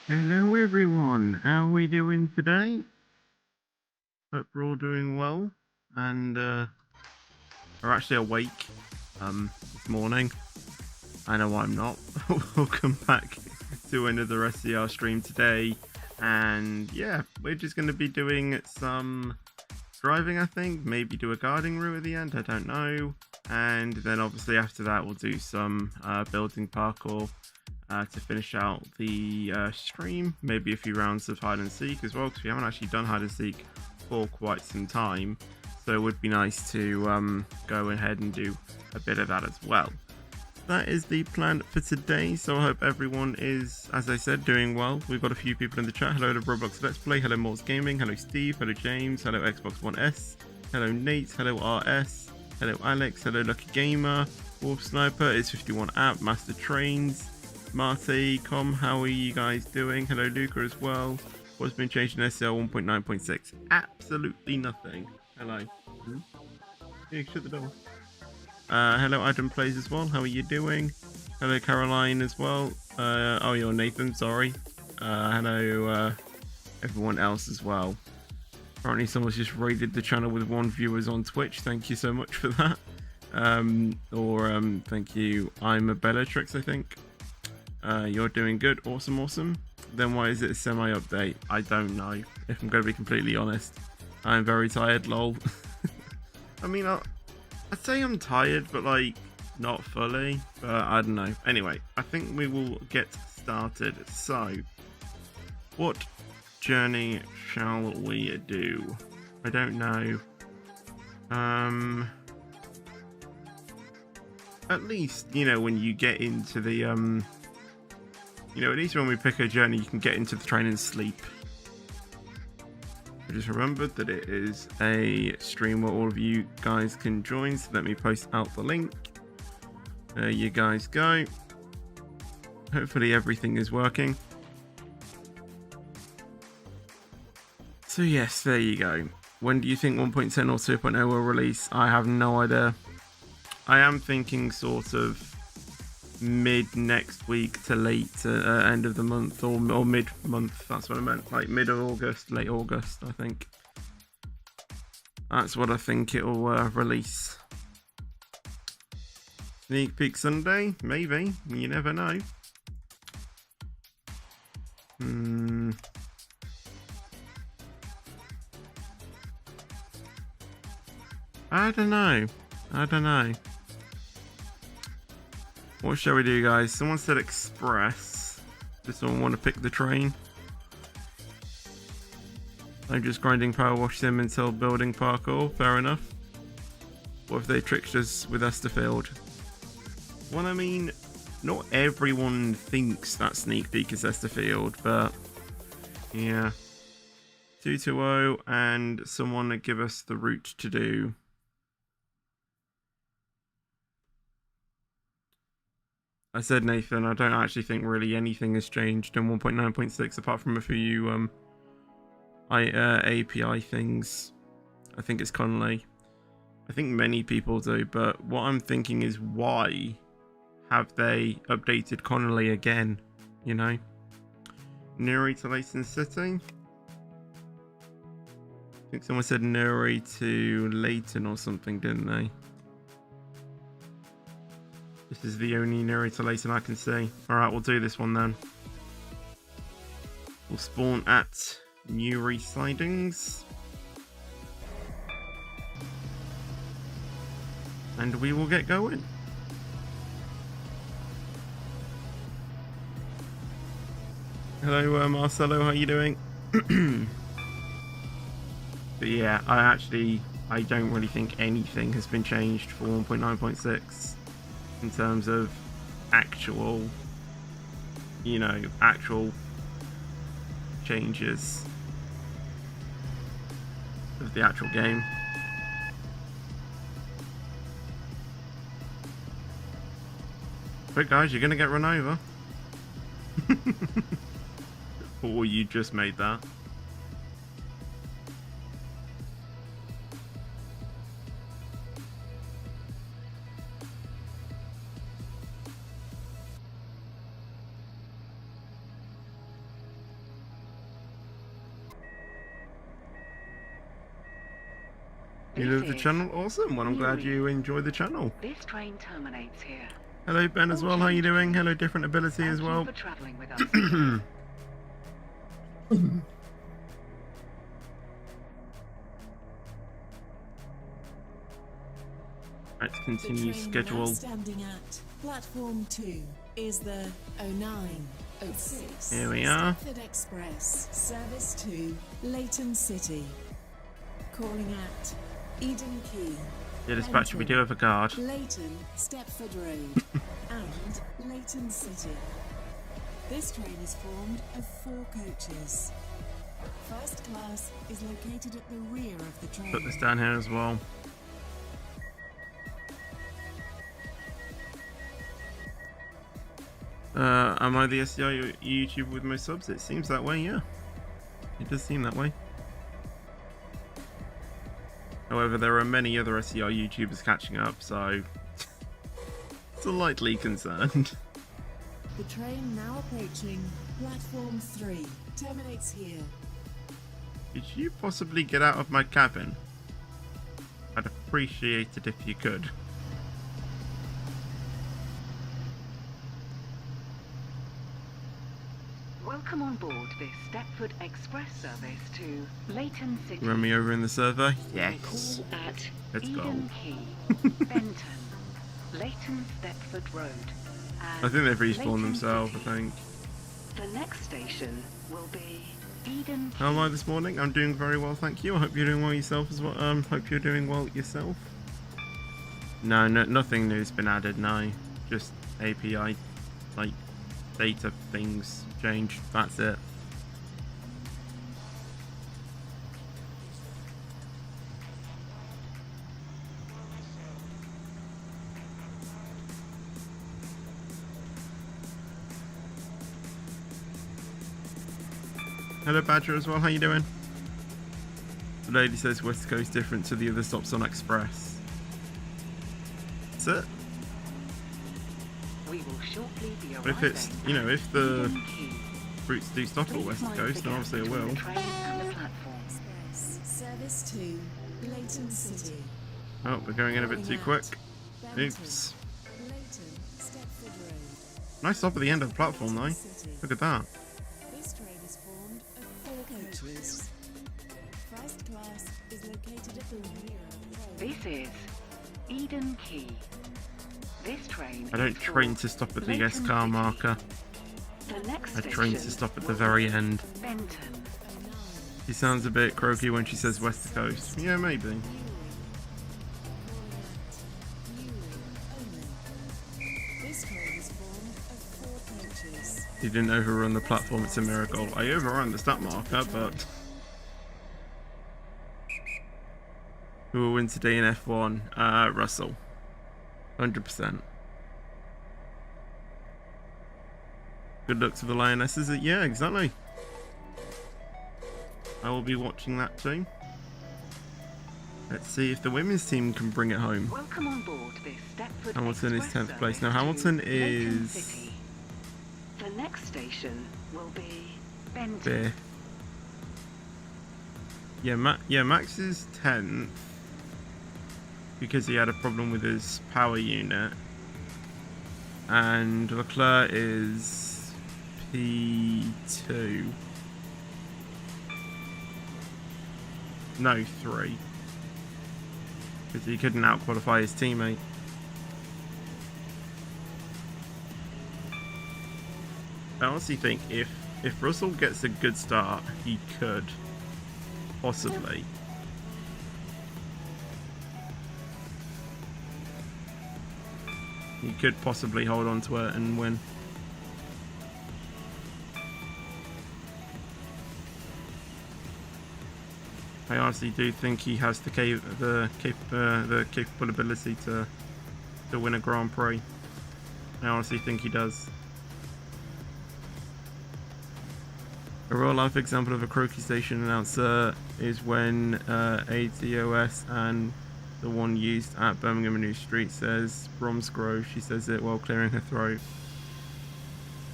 Hello everyone, how are we doing today? Hope we're all doing well and are actually awake this morning. I know I'm not. Welcome back to another SCR stream today, and yeah, we're just going to be doing some driving, I think, maybe do a guarding route at the end, I don't know, and then obviously after that we'll do some building parkour to finish out the stream, maybe a few rounds of hide and seek as well, because we haven't actually done hide and seek for quite some time, so it would be nice to go ahead and do a bit of that as well. That is the plan for today, so I hope everyone is, as I said, doing well. We've got a few people in the chat. Hello to Roblox Let's Play, hello Morse Gaming, hello Steve, hello James, hello Xbox One S, hello Nate, hello RS, hello Alex, hello Lucky Gamer, Wolf Sniper, it's 51 app, Master Trains, Marty, how are you guys doing? Hello Luca as well. What's been changed in Scr 1.9.6? Absolutely nothing. Hello. Yeah, shut the door. Hello Adam Plays as well. How are you doing? Hello Caroline as well. Oh, you're Nathan, sorry. Hello everyone else as well. Apparently someone's just raided the channel with 1 viewers on Twitch. Thank you so much for that. Thank you. I'm a Bellatrix, I think. You're doing good. Awesome. Then why is it a semi-update? I don't know, if I'm going to be completely honest. I'm very tired, lol. I mean, I'd say I'm tired, but like, not fully. But I don't know. Anyway, I think we will get started. So, what journey shall we do? I don't know. At least, you know, when you get into the, you know, at least when we pick a journey, you can get into the train and sleep. I just remembered that it is a stream where all of you guys can join, so let me post out the link. There you guys go. Hopefully everything is working. So yes, there you go. When do you think 1.10 or 2.0 will release? I have no idea. I am thinking sort of mid next week to late end of the month, or mid month. That's what I meant, like mid of August, late August. I think that's what I think it'll release. Sneak peek Sunday, maybe. You never know. I don't know. What shall we do, guys? Someone said express. Does someone want to pick the train? I'm just grinding Power Wash Sim until building parkour. Fair enough. What if they tricked us with Estherfield? Well, I mean, not everyone thinks that sneak peek is Estherfield, but yeah. 220 and someone give us the route to do. I said, Nathan, I don't actually think really anything has changed in 1.9.6 apart from a few API things. I think it's Connolly. I think many people do, but what I'm thinking is, why have they updated Connolly again? You know? Nuri to Leighton City? I think someone said Nuri to Leighton or something, didn't they? This is the only Nuri to Leighton I can see. Alright, we'll do this one then. We'll spawn at Nuri Sidings. And we will get going. Hello, Marcelo, how you doing? But yeah, I don't really think anything has been changed for 1.9.6 in terms of actual, you know, actual changes of the actual game. But guys, you're gonna get run over. Or you just made that. You love the channel? Awesome. Well, I'm glad you enjoy the channel. This train terminates here. Hello, Ben, as well. How you doing? Hello, Different Ability as well. Thank you for traveling with us. Let's continue schedule. Standing at platform 2 is the 09.6. Here we are. Stepford Express, service to Leighton City. Calling at Eden Key. Yeah, dispatcher, we do have a guard. Leighton, Stepford Road, and Leighton City. This train is formed of 4 coaches. First class is located at the rear of the train. Put this down here as well. Am I the SCI YouTuber with most subs? It seems that way, yeah. It does seem that way. However, there are many other SCI YouTubers catching up, so slightly concerned. The train now approaching platform 3 terminates here. Could you possibly get out of my cabin? I'd appreciate it if you could. Welcome on board this Stepford Express service to Leighton City. Run me over in the server? Yes. Call at Let's go. Eden Key, Benton, Leighton Stepford Road. And I think they've respawned Leighton themselves, I City. think. The next station will be Eden Key. How am I this morning? I'm doing very well, thank you. I hope you're doing well yourself as well. Hope you're doing well yourself. No, nothing new's been added, no. Just API, like, data things changed, that's it. Hello Badger as well, how you doing? The lady says West Coast different to the other stops on Express. That's it. We will shortly be But if it's, you know, if the Eden Key. routes do stop at West Coast, then obviously it will. The train and the platform. Express, service to Leighton City. Oh, we're going in a bit too quick. Banter, Oops. Leighton, Stepford Road. Nice stop at the end of the platform though. City. Look at that. This train is formed of 4 coaches. First class is located at the rear of the train. This is Eden Key. This train I don't is for train to stop at the Leighton S car City. marker. The next I train to station stop at the will very be end. Benton. She sounds a bit croaky when she says West Coast. Yeah, maybe. This train is formed of 4 coaches. You didn't overrun the platform, it's a miracle. I overran the stat marker, but... Who will win today in F1? Russell. 100%. Good luck to the Lionesses. Yeah, exactly. I will be watching that too. Let's see if the women's team can bring it home. Welcome on board this Stepford Hamilton is Express 10th place. service Now Hamilton to Leighton is City. The next station will be Benton. there. Yeah, Max is 10th because he had a problem with his power unit, and Leclerc is P2. No, 3. Because he couldn't out-qualify his teammate. I honestly think if Russell gets a good start, he could possibly. He could possibly hold on to it and win. I honestly do think he has the capable ability to win a Grand Prix. I honestly think he does. A real life example of a croaky station announcer is when ATOS and the one used at Birmingham and New Street says Bromsgrove. She says it while clearing her throat.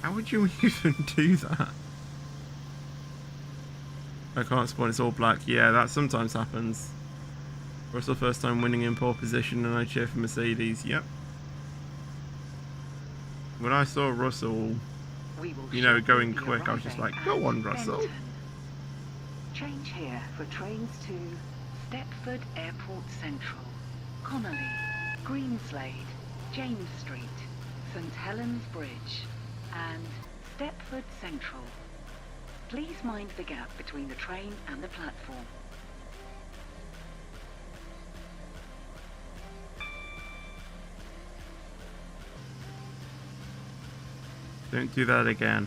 How would you even do that? I can't spawn, it's all black. Yeah, that sometimes happens. Russell first time winning in pole position, and I cheer for Mercedes. Yep. When I saw Russell, you know, going quick, I was just like, go on, Russell. Benton. Change here for trains to Stepford Airport Central, Connolly, Greenslade, James Street, St Helens Bridge, and Stepford Central. Please mind the gap between the train and the platform. Don't do that again.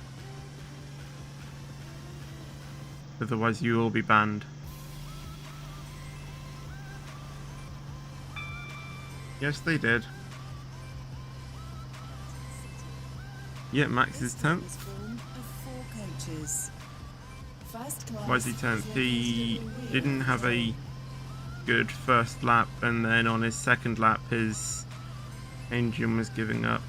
Otherwise you will be banned. Yes, they did. Yeah, Max is 10th. Why is he 10th? He didn't have a good first lap, and then on his second lap his engine was giving up.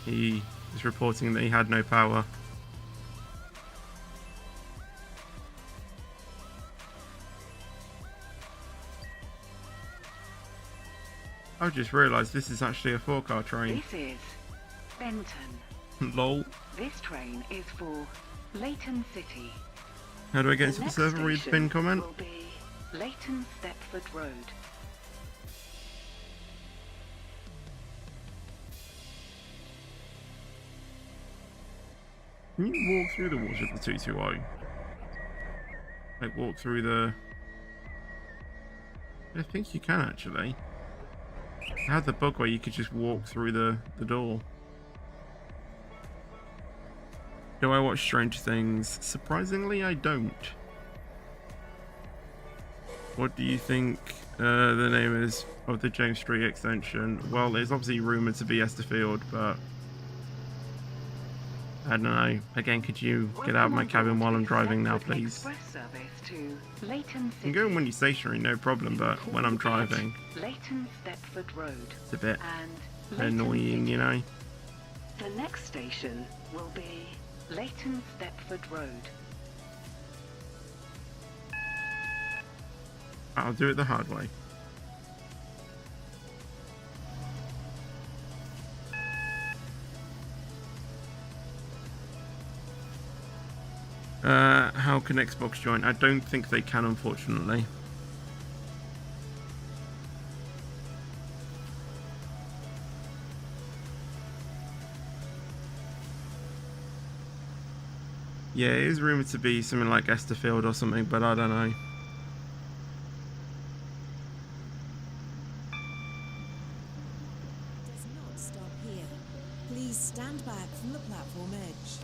He was reporting that he had no power. I just realised this is actually a 4-car train. This is Benton. Lol. This train is for Leighton City. How do I get into the server? Read the pin comment. Will be Leighton Stepford Road. Can you walk through the walls of the 220? Like walk through the... I think you can actually. I had the bug where you could just walk through the door. Do I watch Strange Things? Surprisingly, I don't. What do you think the name is of the James Street extension? Well, it's obviously rumoured to be Estherfield, but... I don't know. Again, could you get out of my cabin while I'm driving now, please? I can go when you're stationary, no problem, but when I'm driving, Leighton Stepford Road. It's a bit and annoying, you know? The next station will be Leighton Stepford Road. I'll do it the hard way. How can Xbox join? I don't think they can, unfortunately. Yeah, it is rumoured to be something like Estherfield or something, but I don't know. Does not stop here. Please stand back from the platform edge.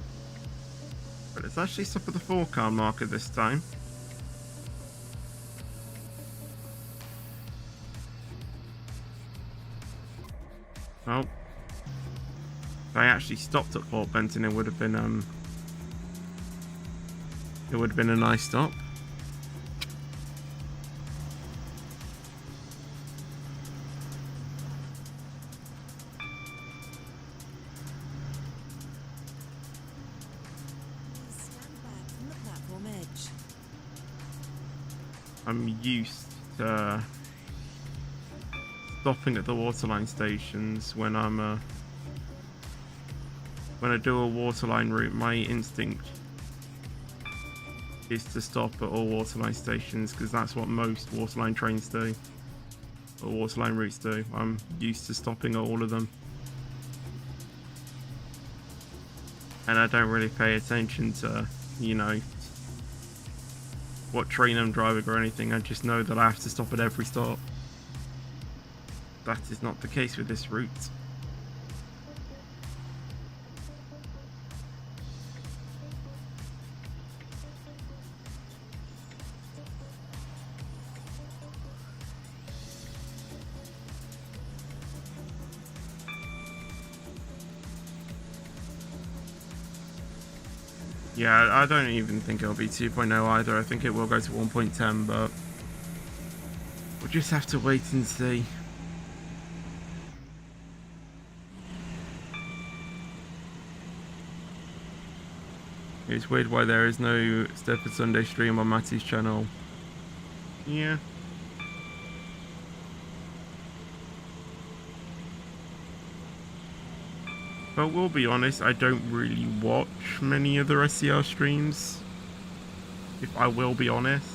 But let's actually stop at the 4-car marker this time. Well, if I actually stopped at Port Benton, it would have been a nice stop. I'm used to stopping at the Waterline stations when I'm when I do a Waterline route. My instinct is to stop at all Waterline stations because that's what most Waterline trains do, or Waterline routes do. I'm used to stopping at all of them, and I don't really pay attention to, you know, what train I'm driving or anything. I just know that I have to stop at every stop. That is not the case with this route. Yeah, I don't even think it'll be 2.0 either. I think it will go to 1.10, but we'll just have to wait and see. It's weird why there is no Stepford Sunday stream on Matty's channel. Yeah. But we'll be honest, I don't really watch many other SCR streams. If I will be honest.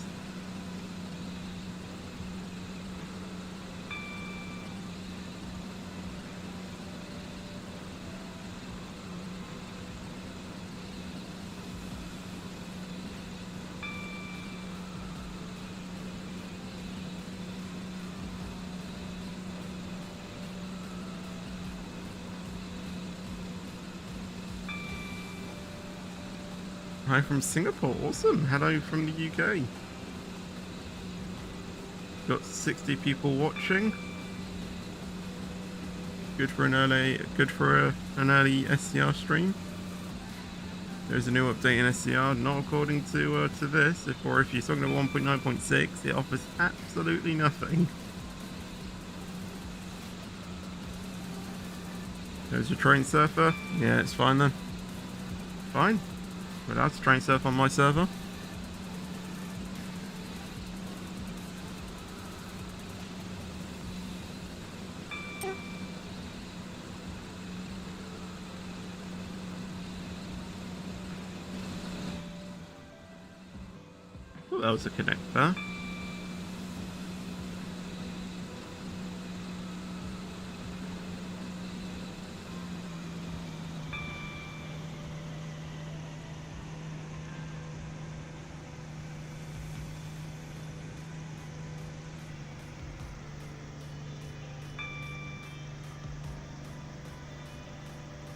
Hi from Singapore, awesome. Hello from the UK. Got 60 people watching. Good for an early SCR stream. There's a new update in SCR, not according to this. If you're talking about 1.9.6, it offers absolutely nothing. There's a train surfer. Yeah, it's fine then. Fine. We're allowed to train surf on my server. Well, that was a connect there.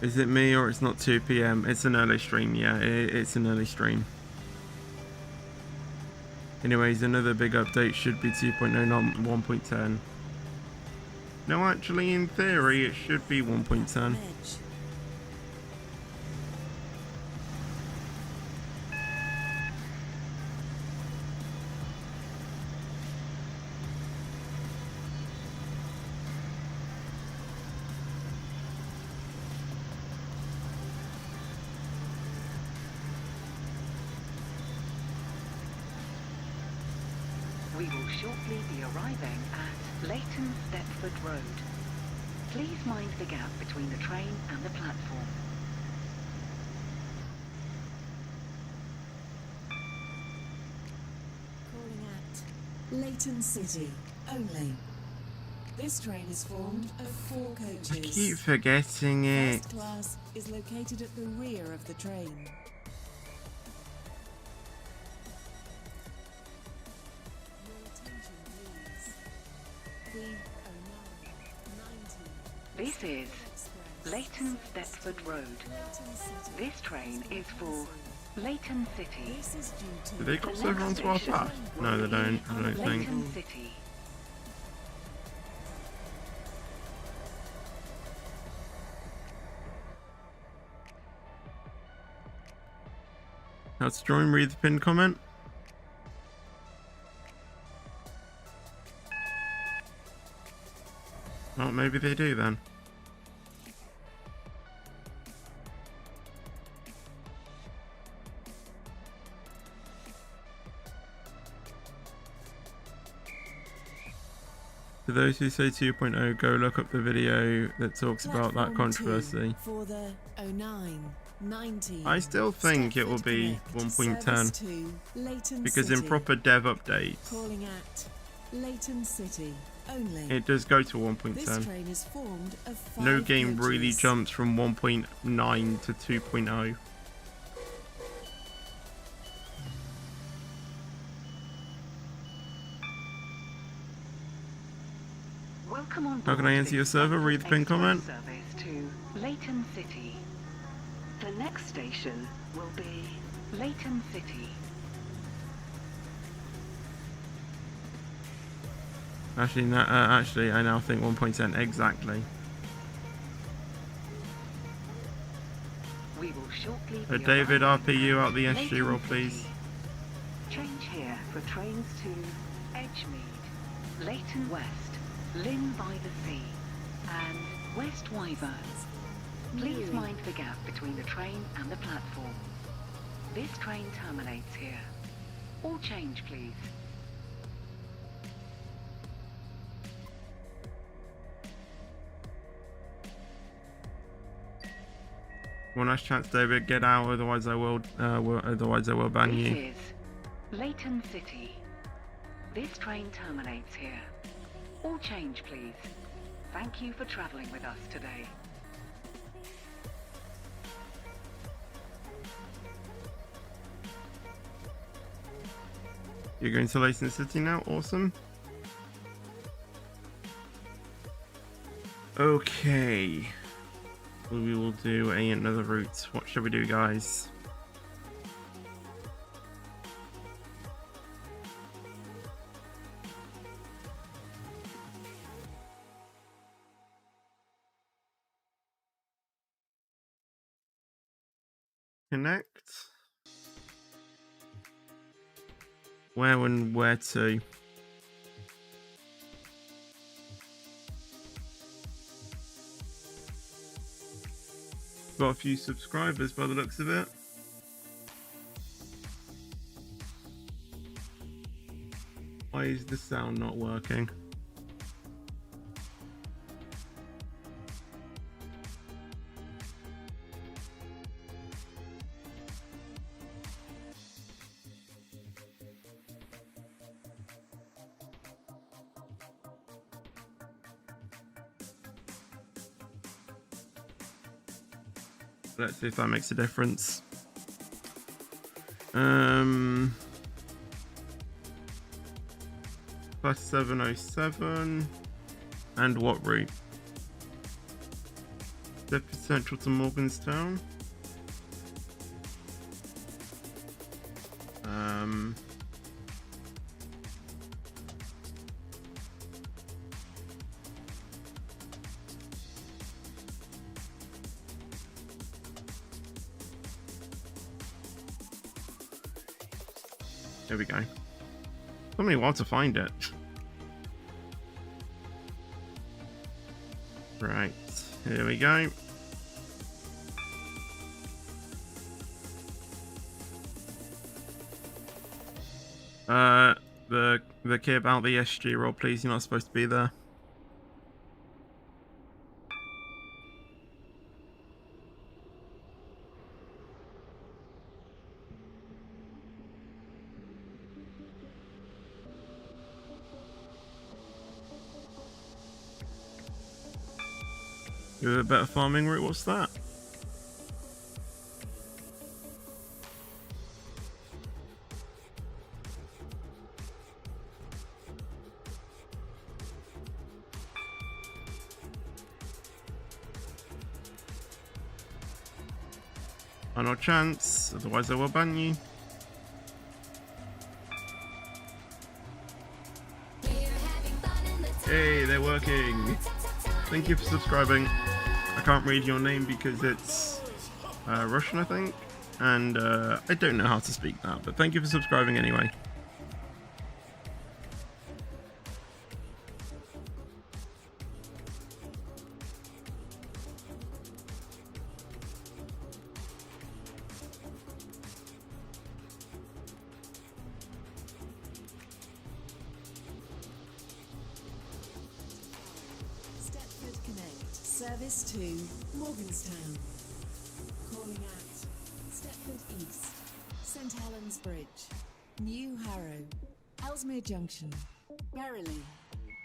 Is it me or it's not 2 PM? It's an early stream, yeah, it's an early stream. Anyways, another big update should be 2.0, not 1.10. No, actually, in theory, it should be 1.10. We will shortly be arriving at Leighton Stepford Road. Please mind the gap between the train and the platform. Calling at Leighton City only. This train is formed of 4 coaches. I keep forgetting it. First class is located at the rear of the train. This is Leighton Stepford Road. This train is for Leighton City. Do they cross over onto our path? No, they don't. I don't think. Leighton City. How to join? Read the pinned comment. Well, maybe they do then. For those who say 2.0, go look up the video that talks about that controversy. For the 09, 90, I still think it will be 1.10 because in proper dev updates, calling at Leighton City only. it does go to This 1.10. train is formed of 5 No game really coaches. jumps from 1.9 to 2.0. Welcome on How can board I enter your this server? Read the pinned express comment. Service to Leighton City. The next station will be Leighton City. Actually, I now think 1.10 exactly. We will shortly be David, arriving RPU at out the SG Leighton roll, City. please. Change here for trains to Edgemead, Leighton West, Lynn by the Sea, and West Wyvern. Please mind the gap between the train and the platform. This train terminates here. All change, please. One last chance, David. Get out, otherwise I will ban you. This is Leighton City. This train terminates here. All change, please. Thank you for travelling with us today. You're going to Leighton City now? Awesome. Okay. We will do another route. What shall we do, guys? Connect. Where and where to? Got a few subscribers by the looks of it. Why is the sound not working? Let's see if that makes a difference. 707. And what route? Stepford Central to Morganstown. There we go. Took me a while to find it. Right, here we go. The kid about the SG roll, please. You're not supposed to be there. You have a better farming route. What's that? No chance, otherwise I will ban you. Hey, they're working. Thank you for subscribing. I can't read your name because it's Russian, I think, and I don't know how to speak that, but thank you for subscribing anyway. Stepford Connect, service to Morganstown. Calling at Stepford East, St Helens Bridge, New Harrow, Ellesmere Junction, Berrily,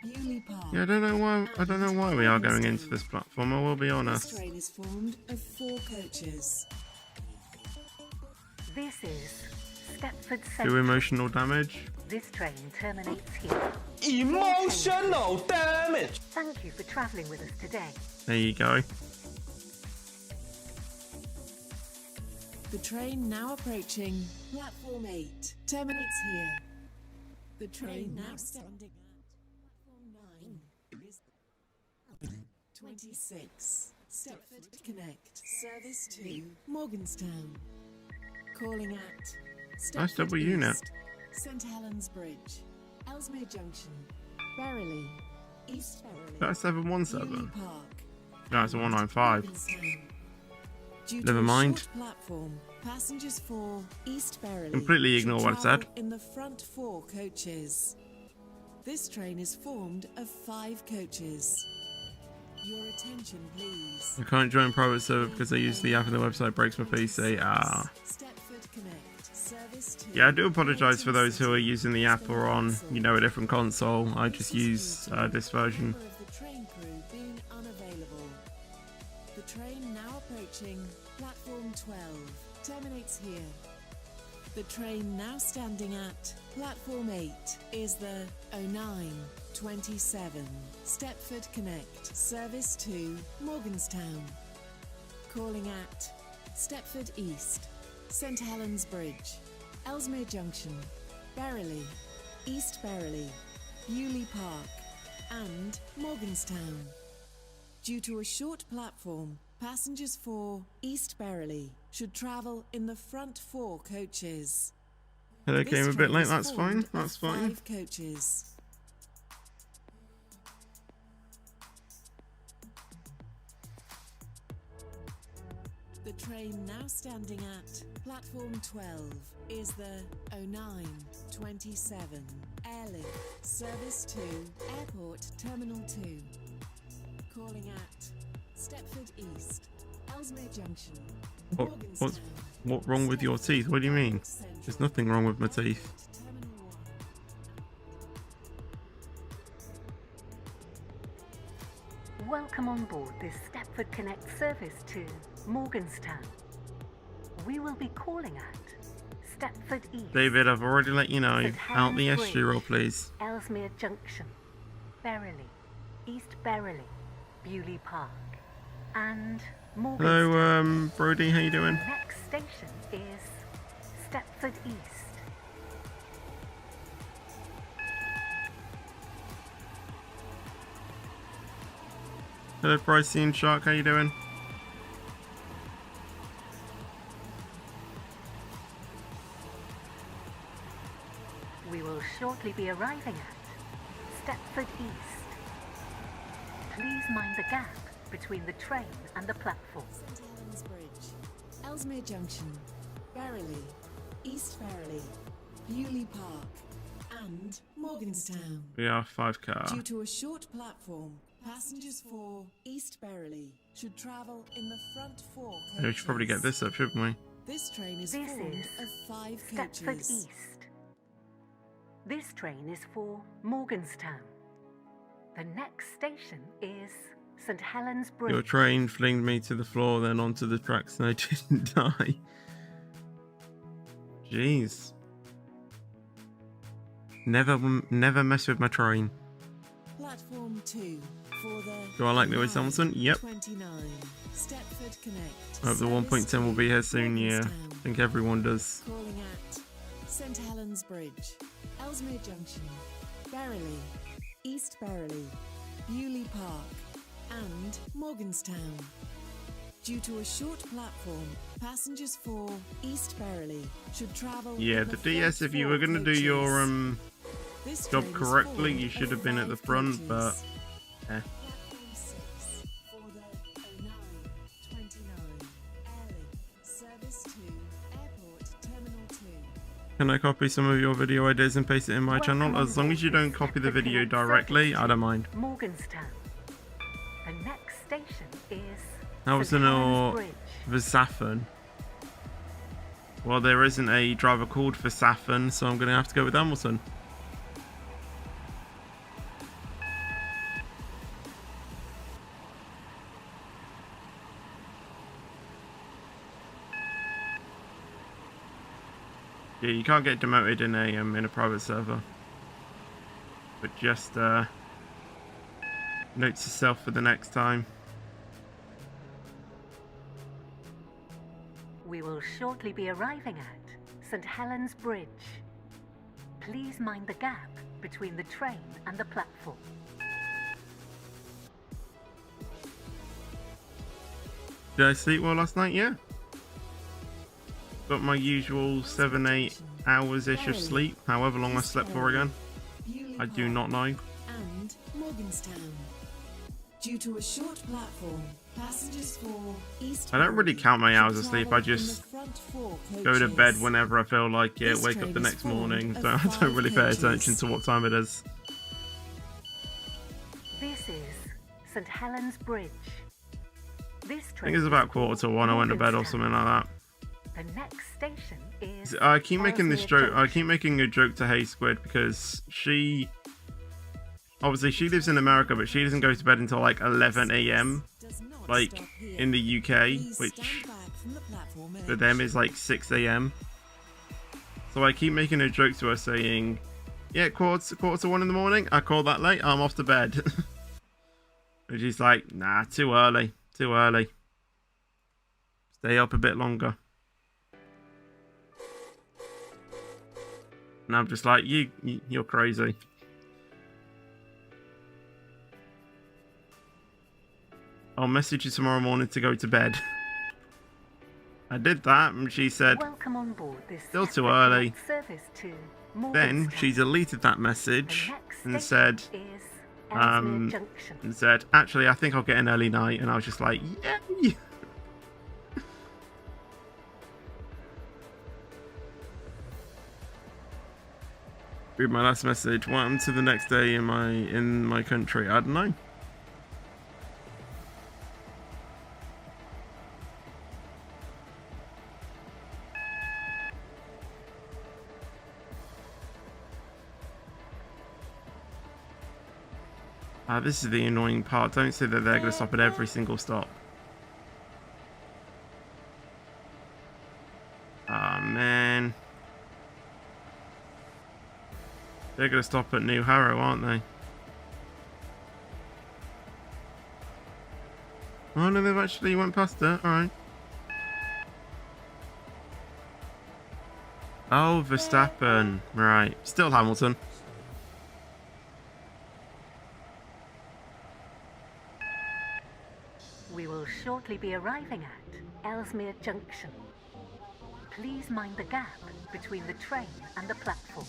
Bewley Park. Yeah, I don't know why we are going into this platform, I will be honest. This train is formed of 4 coaches. This is Stepford Do Central. emotional damage. This train terminates here. Emotional damage. Thank you for travelling with us today. There you go. The train now approaching platform 8 terminates here. The train now standing at platform 9 is 26. Stepford Connect, service to Morganstown. Calling at Nice double Stepford unit. East, St Helens Bridge, Ellesmere Junction, Berrily, East Berrily, That's 717. Bewley Park. No, it's a 195. Morganstown. Never mind. Platform, passengers for East Beryley Completely ignore what I said. in the front 4 coaches. This train is formed of 5 coaches. Your attention, please. I can't join private server because I use the app and the website breaks my PC. Stepford Connect, service to Yeah, I do apologise for those who are using the app or on, you know, a different console. I just use this version. Member of the train crew being unavailable. The train now approaching platform 12 terminates here. The train now standing at platform 8 is the 0927 Stepford Connect service to Morganstown. Calling at Stepford East, St Helens Bridge, Ellesmere Junction, Beryley, East Beryley, Bewley Park and Morganstown. Due to a short platform, passengers for East Beryley should travel in the front 4 coaches. Hello, came a bit late, that's This train fine, is formed that's of fine. 5 coaches. The train now standing at platform 12 is the 0927 Airlift service to Airport Terminal 2. Calling at Stepford East, Ellesmere Junction, What's wrong with your teeth? What do you mean? There's nothing wrong with my teeth. Terminal 1. Welcome on board this Stepford Connect service to Morganstown. We will be calling at Stepford East, David, I've already let you know. St Out the Helens SG roll, Bridge, please. Ellesmere Junction, Beryley, East Beryley, Bewley Park, and Morganstown. Hello, Brody, how you doing? Next station is Stepford East. Hello, Pricey and Shark, how you doing? We will shortly be arriving at Stepford East. Please mind the gap between the train and the platform. St Helens Bridge, Ellesmere Junction, Beryley, East Beryley, Bewley Park, and Morganstown. We are 5 car. Due to a short platform, passengers for East Beryley should travel in the front 4 coaches. We should probably get this up, shouldn't we? This train is This formed is of 5 Stepford coaches. East. This train is for Morganstown. The next station is St Helens Bridge. Your train flinged me to the floor, then onto the tracks, and I didn't die. Jeez. Never mess with my train. Platform 2 for the Do I like Lewis Hamilton? Yep. 29 Stepford Connect. I hope the 1.10 will be here soon, yeah. I think everyone does. Calling at St Helens Bridge, Ellesmere Junction, Beryley, East Beryley, Bewley Park, and Morganstown. Due to a short platform, passengers for East Beryley should travel. Yeah, in the front DS, if you were 4 going to do your coaches. This job train is correctly, formed you should of have been at the 5 front, but coaches. eh. Platform 6 for the 0929 Airlift service to Airport Terminal 2. Can I copy some of your video ideas and paste it in my Welcome channel? on As long board as you this don't copy the Stepford video Connect directly, service I don't mind. to Morganstown. The next station is Hamilton St Helens or Bridge. Verstappen? Well, there isn't a driver called Verstappen, so I'm going to have to go with Hamilton. Yeah, you can't get demoted in a private server. But just note to self for the next time. We will shortly be arriving at St Helens Bridge. Please mind the gap between the train and the platform. Did I sleep well last night? Yeah. Got my usual 7-8 hours-ish of sleep, however long I slept for again. I do not know. And Morganstown. Due to a short platform, passengers for East I don't really count my hours of sleep. I travel in just the front four go to bed coaches. whenever I feel like it, This wake up train the is next morning. formed So of I don't 5 really pay coaches. attention to what time it is. This is St Helens Bridge. This I train think it's about 1:45 I went to bed or something like that. The next station is. I keep making this Ellesmere joke. I keep Junction. making a joke to Hey Squid because she, obviously, she lives in America, but she doesn't go to bed until like 11 a.m. Does not like stop here. in the UK, Please which stand back from the platform for edge. them is like 6 a.m. So I keep making a joke to her saying, "Yeah, quarter to 1 in the morning. I call that late. I'm off to bed." And she's like, "Nah, too early. Too early. Stay up a bit longer." And I'm just like, you're crazy. I'll message you tomorrow morning to go to bed. I did that, and she said, Welcome on board this Still too Stepford early. Connect service to then Morganstown. she deleted that The message next and station said, is Ellesmere Junction. actually, I think I'll get an early night. And I was just like, yay! Read my last message. What happened to the next day in my country? I don't know. This is the annoying part. Don't say that they're going to stop at every single stop. Ah, man. They're going to stop at New Harrow, aren't they? Oh, no, they've actually went past it. Alright. Oh, Verstappen. Right. Still Hamilton. We will shortly be arriving at Ellesmere Junction. Please mind the gap between the train and the platform.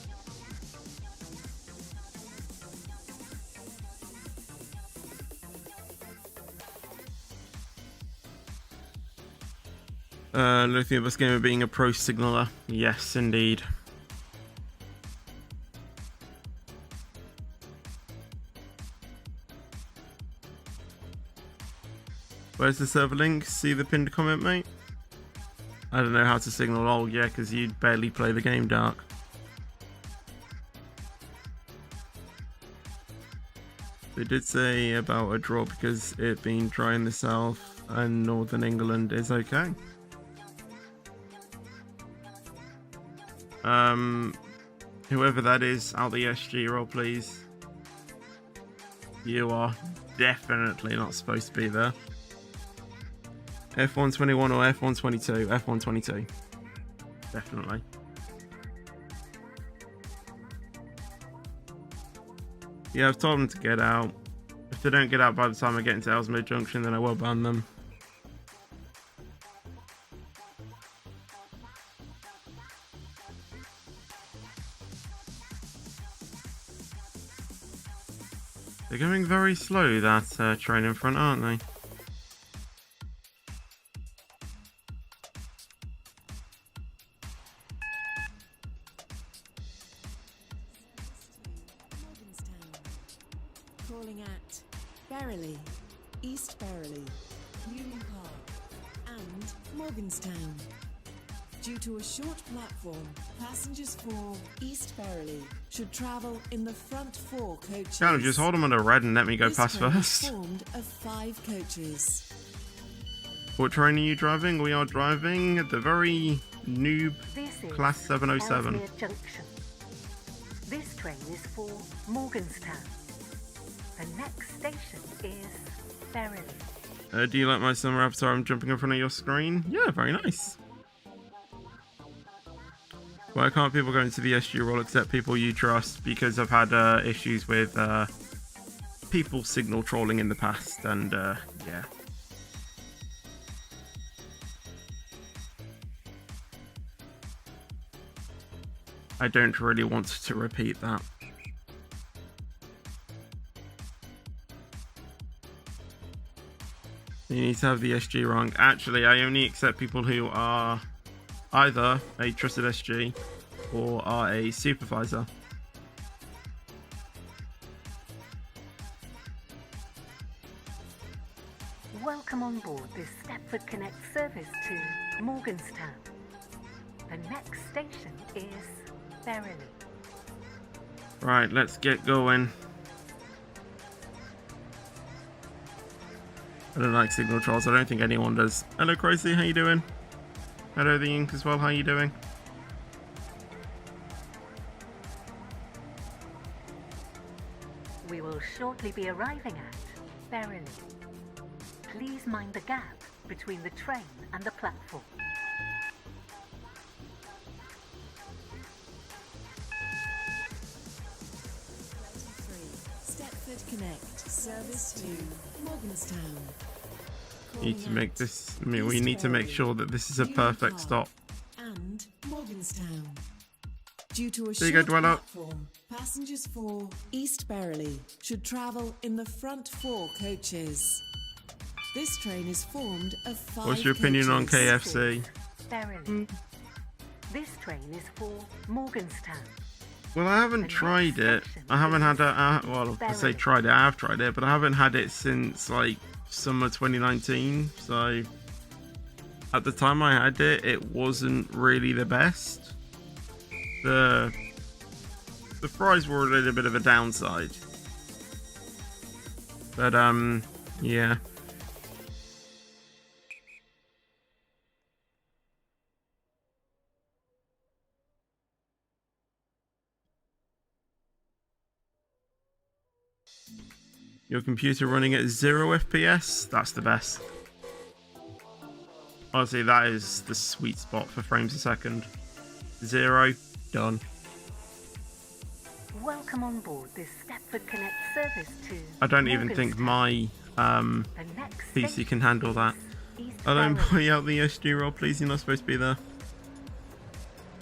Looking at this game of being a pro signaller. Yes, indeed. Where's the server link? See the pinned comment, mate? I don't know how to signal. Oh, yeah, because you barely play the game, Dark. They did say about a draw because it being dry in the south and northern England is okay. Whoever that is out the SG role, please. You are definitely not supposed to be there. F121 or F122? F122. Definitely. Yeah, I've told them to get out. If they don't get out by the time I get into Ellesmere Junction, then I will ban them. They're going very slow, that train in front, aren't they? Calling at Berrily, East Berrily, Newman Park, and Morganstown. Due to a short platform, passengers for East Berrily should travel in the front four coaches. Kind of just hold them on the red and let me go This past train is first. formed of 5 coaches. What train are you driving? We are driving the very noob This is Class 707. Ellesmere Junction. This train is for Morganstown. The next station is Berrily. Do you like my summer avatar? I'm jumping in front of your screen. Yeah, very nice. Why can't people go into the SG role except people you trust? Because I've had issues with people signal trolling in the past, and yeah. I don't really want to repeat that. You need to have the SG rank. Actually, I only accept people who are either a trusted SG or are a supervisor. Welcome on board this Stepford Connect service to Morganstown. The next station is Verily. Right, let's get going. I don't like signal trolls. I don't think anyone does. Hello, Crazy. How you doing? Hello, the Ink as well. How you doing? We will shortly be arriving at Verily. Please mind the gap between the train and the platform. Stepford Connect, service to Morganstown. Need to make this. I mean, we need to make sure that this is a perfect stop. And Morganstown. Due to a There you go, short Dweller. platform, passengers for East Berrily should travel in the front 4 coaches. This train is formed of 5 What's your opinion on coaches. KFC? Verily. This train is for Morganstown. Well, I haven't tried it. I haven't had it. Well, I say tried it. I have tried it, but I haven't had it since like summer 2019. So at the time I had it, it wasn't really the best. The fries were a little bit of a downside. But yeah. Your computer running at 0 FPS? That's the best. Honestly, that is the sweet spot for frames a second. 0, done. Welcome on board this Stepford Connect service to I don't even think my The next PC station can handle that. is East I don't Berrily. point out the SG roll, please. You're not supposed to be there.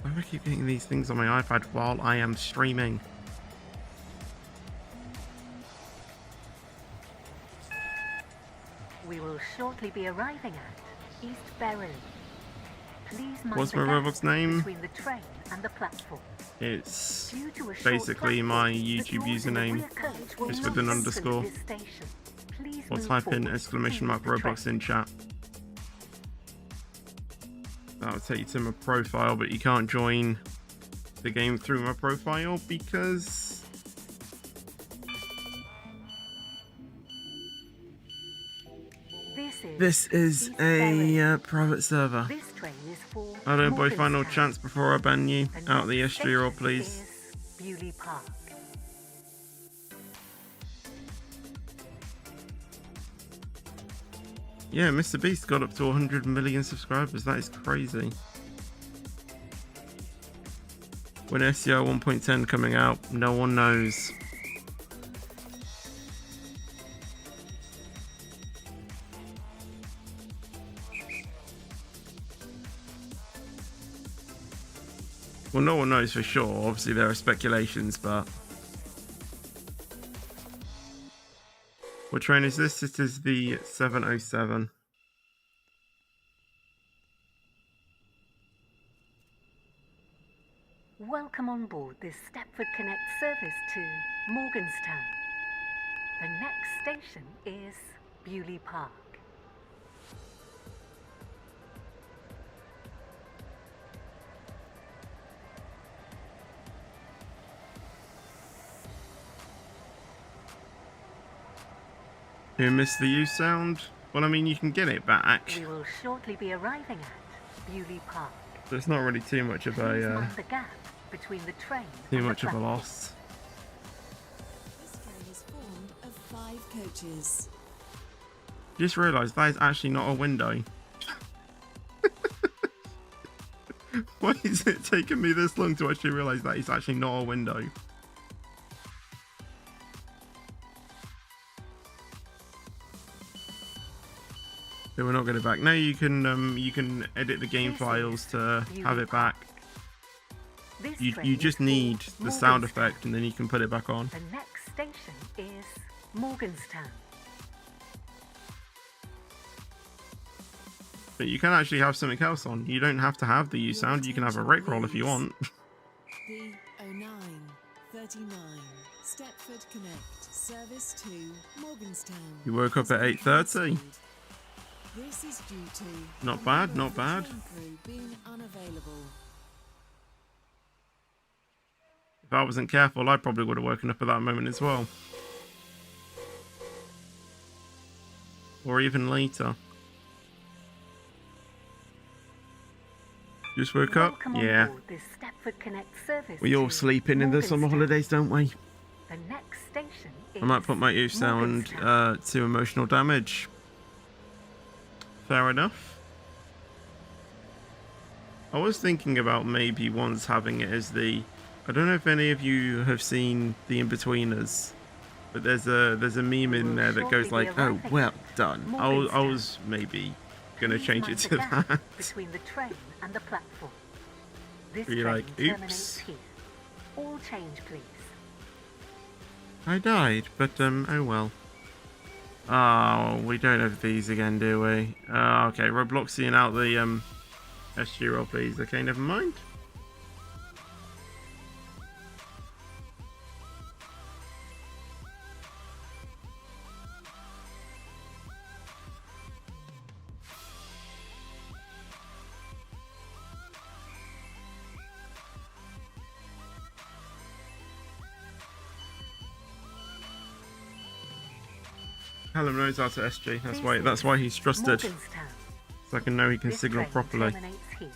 Why do I keep getting these things on my iPad while I am streaming? We will shortly be arriving at East Berrily. Please mind What's the my gap Roblox name? between the train and the platform. It's Due to a short basically platform, my the YouTube doors in the username. rear coach will Just not with an open underscore. at this station. Please Or move type in forward exclamation mark to the Roblox train. in chat. That'll take you to my profile, but you can't join the game through my profile because this is East Berrily. a private server. This train is for I don't buy final Morganstown. chance before I ban you. The Out the next SG roll, station please. is Bewley Park. Yeah, Mr. Beast got up to 100 million subscribers. That is crazy. When Scr 1.10 coming out, no one knows. Well, no one knows for sure. Obviously, there are speculations, but... What train is this? This is the 707. Welcome on board this Stepford Connect service to Morganstown. The next station is Bewley Park. You missed the U sound? Well, I mean, you can get it back. We will shortly be arriving at Bewley Park. So it's not really too much of Please a mind the gap between the train too and the much of a platform. loss. This train is formed of 5 coaches. Just realised that is actually not a window. Why is it taking me this long to actually realise that it's actually not a window? So we're not getting it back. Now you can edit the game This files is to have it back. This You train just is for need the sound Morganstown. effect and then you can put it back on. The next station is Morganstown. But you can actually have something else on. You don't have to have the U sound. You can have a Rickroll if you want. The 0939 Stepford Connect service to Morganstown. You woke up at 8:30. This is due to Not bad, not bad. crew being unavailable. If I wasn't careful, I probably would have woken up at that moment as well. Or even later. Just woke up? Welcome Yeah. on board this Stepford Connect service We all to sleeping in the summer Morganstown. holidays, don't we? The next station is I might put my U sound Morganstown. to emotional damage. Fair enough. I was thinking about maybe once having it as the... I don't know if any of you have seen the In-Betweeners, but there's a meme in there that goes like, "Oh, well done." I was maybe gonna Please change mind it the to gap that. between the train and the platform. This Be train like, terminates "Oops. here. All change, please. I died, but oh well. Oh, we don't have these again, do we? Okay, Roblox seeing out the SG roll, please. Okay, never mind. Callum knows how to SG. That's why he's trusted. Morganstown. So I can know he can This signal train properly. terminates here.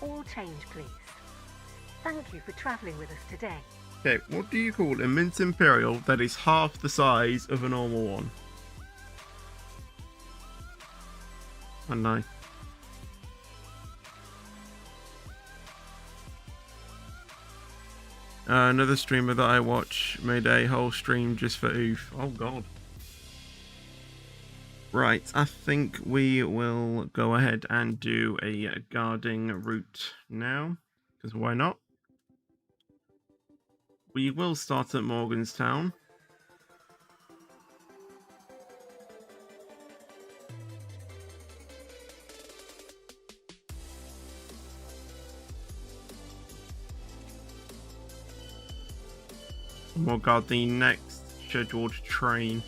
All change, please. Thank you for travelling with us today. Okay, what do you call a Mint Imperial that is half the size of a normal one? I know. Another streamer that I watch made a whole stream just for oof. Oh god. Right, I think we will go ahead and do a guarding route now, because why not? We will start at Morganstown. We'll guard the next scheduled train.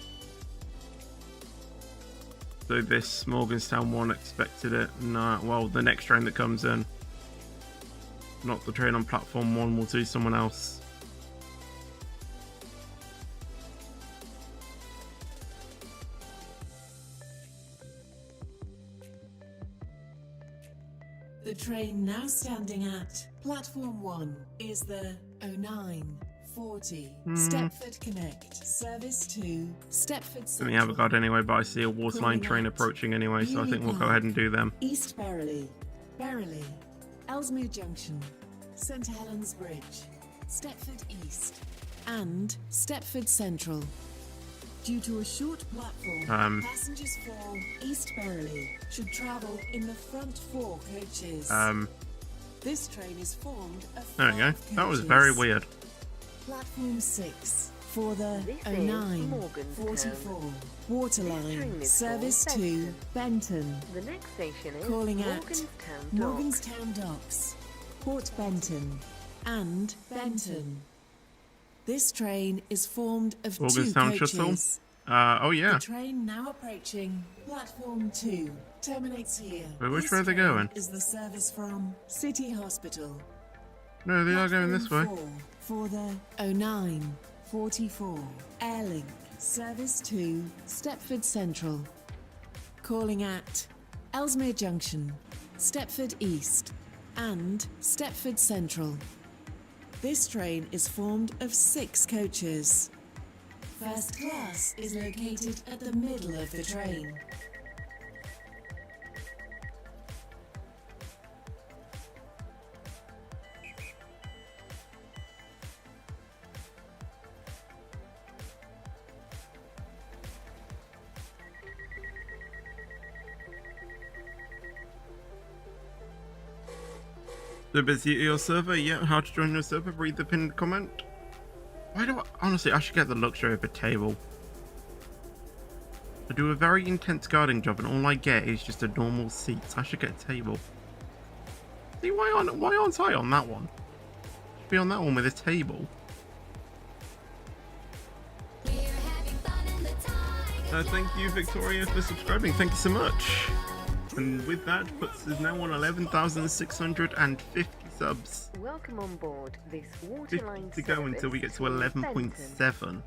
So this Morganstown one expected it. No, well, the next train that comes in. Not the train on platform 1, we'll do someone else. The train now standing at platform 1 is the 0940 Stepford Connect service to Stepford Didn't have a guard anyway, but I see a Waterline train Calling approaching anyway, so I Uni think we'll go Park, ahead and do them. East Berrily, Ellesmere Junction, St Helens Bridge, Stepford East, and Stepford Central. Due to a short platform, passengers for East Berrily should travel in the front 4 coaches. This train is formed of There we go. 5 That was coaches. very weird. Platform 6 for the This is 0944 Waterline is service for to Benton. The next station is Calling at Morganstown. Morganstown Docks, Port Benton, and Benton. This train is formed of 2 Morganstown coaches. shuttle? Oh yeah. The train now approaching platform 2 terminates here. Wait, which This way are they train going? Is the service from City Hospital. No, they are going this way. Platform 4 for the 0944 Airlink service to Stepford Central. Calling at Ellesmere Junction, Stepford East, and Stepford Central. This train is formed of 6 coaches. First class is located at the middle of the train. So busy at your server? Yeah, how to join your server? Read the pinned comment. Why do I... Honestly, I should get the luxury of a table. A do a very intense guarding job, and all I get is just a normal seat. I should get a table. See, why aren't I on that one? Should be on that one with a table. Thank you, Victoria, for subscribing. Thank you so much. And with that, puts us now on 11,650 subs. Welcome on board this Waterline to go until we get to 11.7.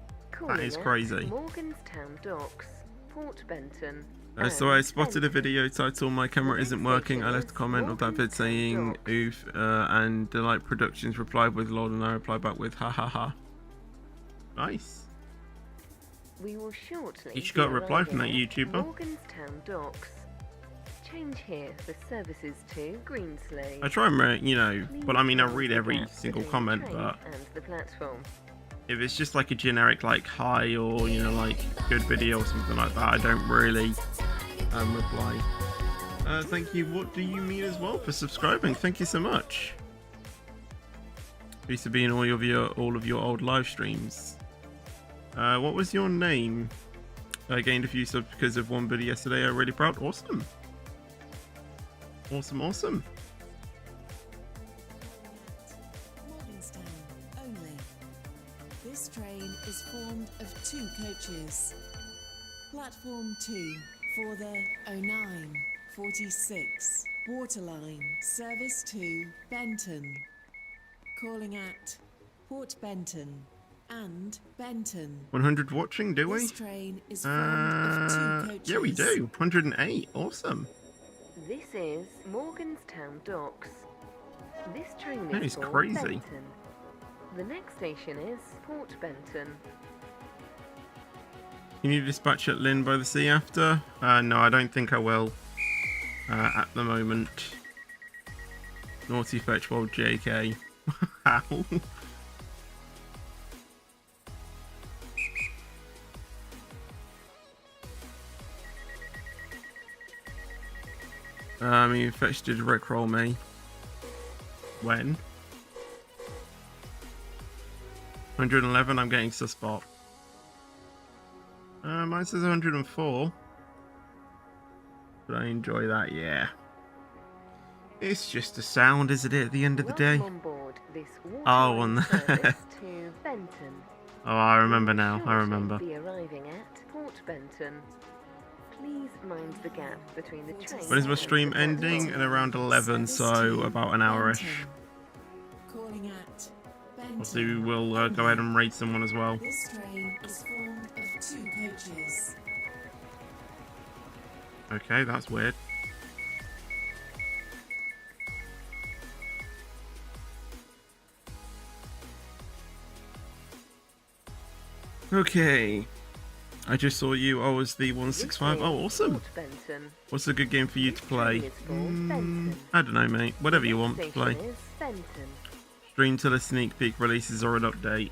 That is crazy. Morganstown Docks, Port Benton. So I spotted a video title, "My camera isn't working." I left a comment of that vid saying oof, and Delight Productions replied with lol, and I replied back with ha ha ha. Nice. We will shortly. You got a reply from that YouTuber. Morganstown Docks. Change here for services to Greenslade. I try and, you know, but I mean, I read every single comment, but and the platform. If it's just like a generic like hi or, you know, like good video or something like that, I don't really reply. Thank you. What do you mean as well for subscribing? Thank you so much. Used to be in all of your old live streams. What was your name? I gained a few subs because of one video yesterday. I'm really proud. Awesome. Awesome, awesome. Morganstown only. This train is formed of 2 coaches. Platform 2 for the 09.46 Waterline service to Benton. Calling at Port Benton and Benton. 100 watching, do we? This train is formed of 2 coaches. Yeah, we do. 108. Awesome. This is Morganstown Docks. This train That is is for crazy. Benton. The next station is Port Benton. Can you dispatch at Lynn by the sea after? No, I don't think I will. At the moment. Naughty fetch world JK. How? I mean, Fetch did rickroll me. When? 111, I'm getting suspect. Mine says 104. But I enjoy that, yeah. It's just a sound, isn't it, at the end of the day? Welcome on board this Oh, on Waterline the... service to Benton. Oh, I remember now. I Shortly remember. Be arriving at Port Benton. Please mind the gap between the train. When is my and stream the ending? platform. At around 11, so about an hour-ish. Calling at Benton. Obviously, we will go ahead and raid someone as well. This train is formed of 2 coaches. Okay, that's weird. Okay. I just saw you. I was the 165. Oh, awesome. Port Benton. What's a good game for you to play? This train is for Benton. I don't know, mate. Whatever you want to Station play. is Benton. Stream till a sneak peek releases or an update.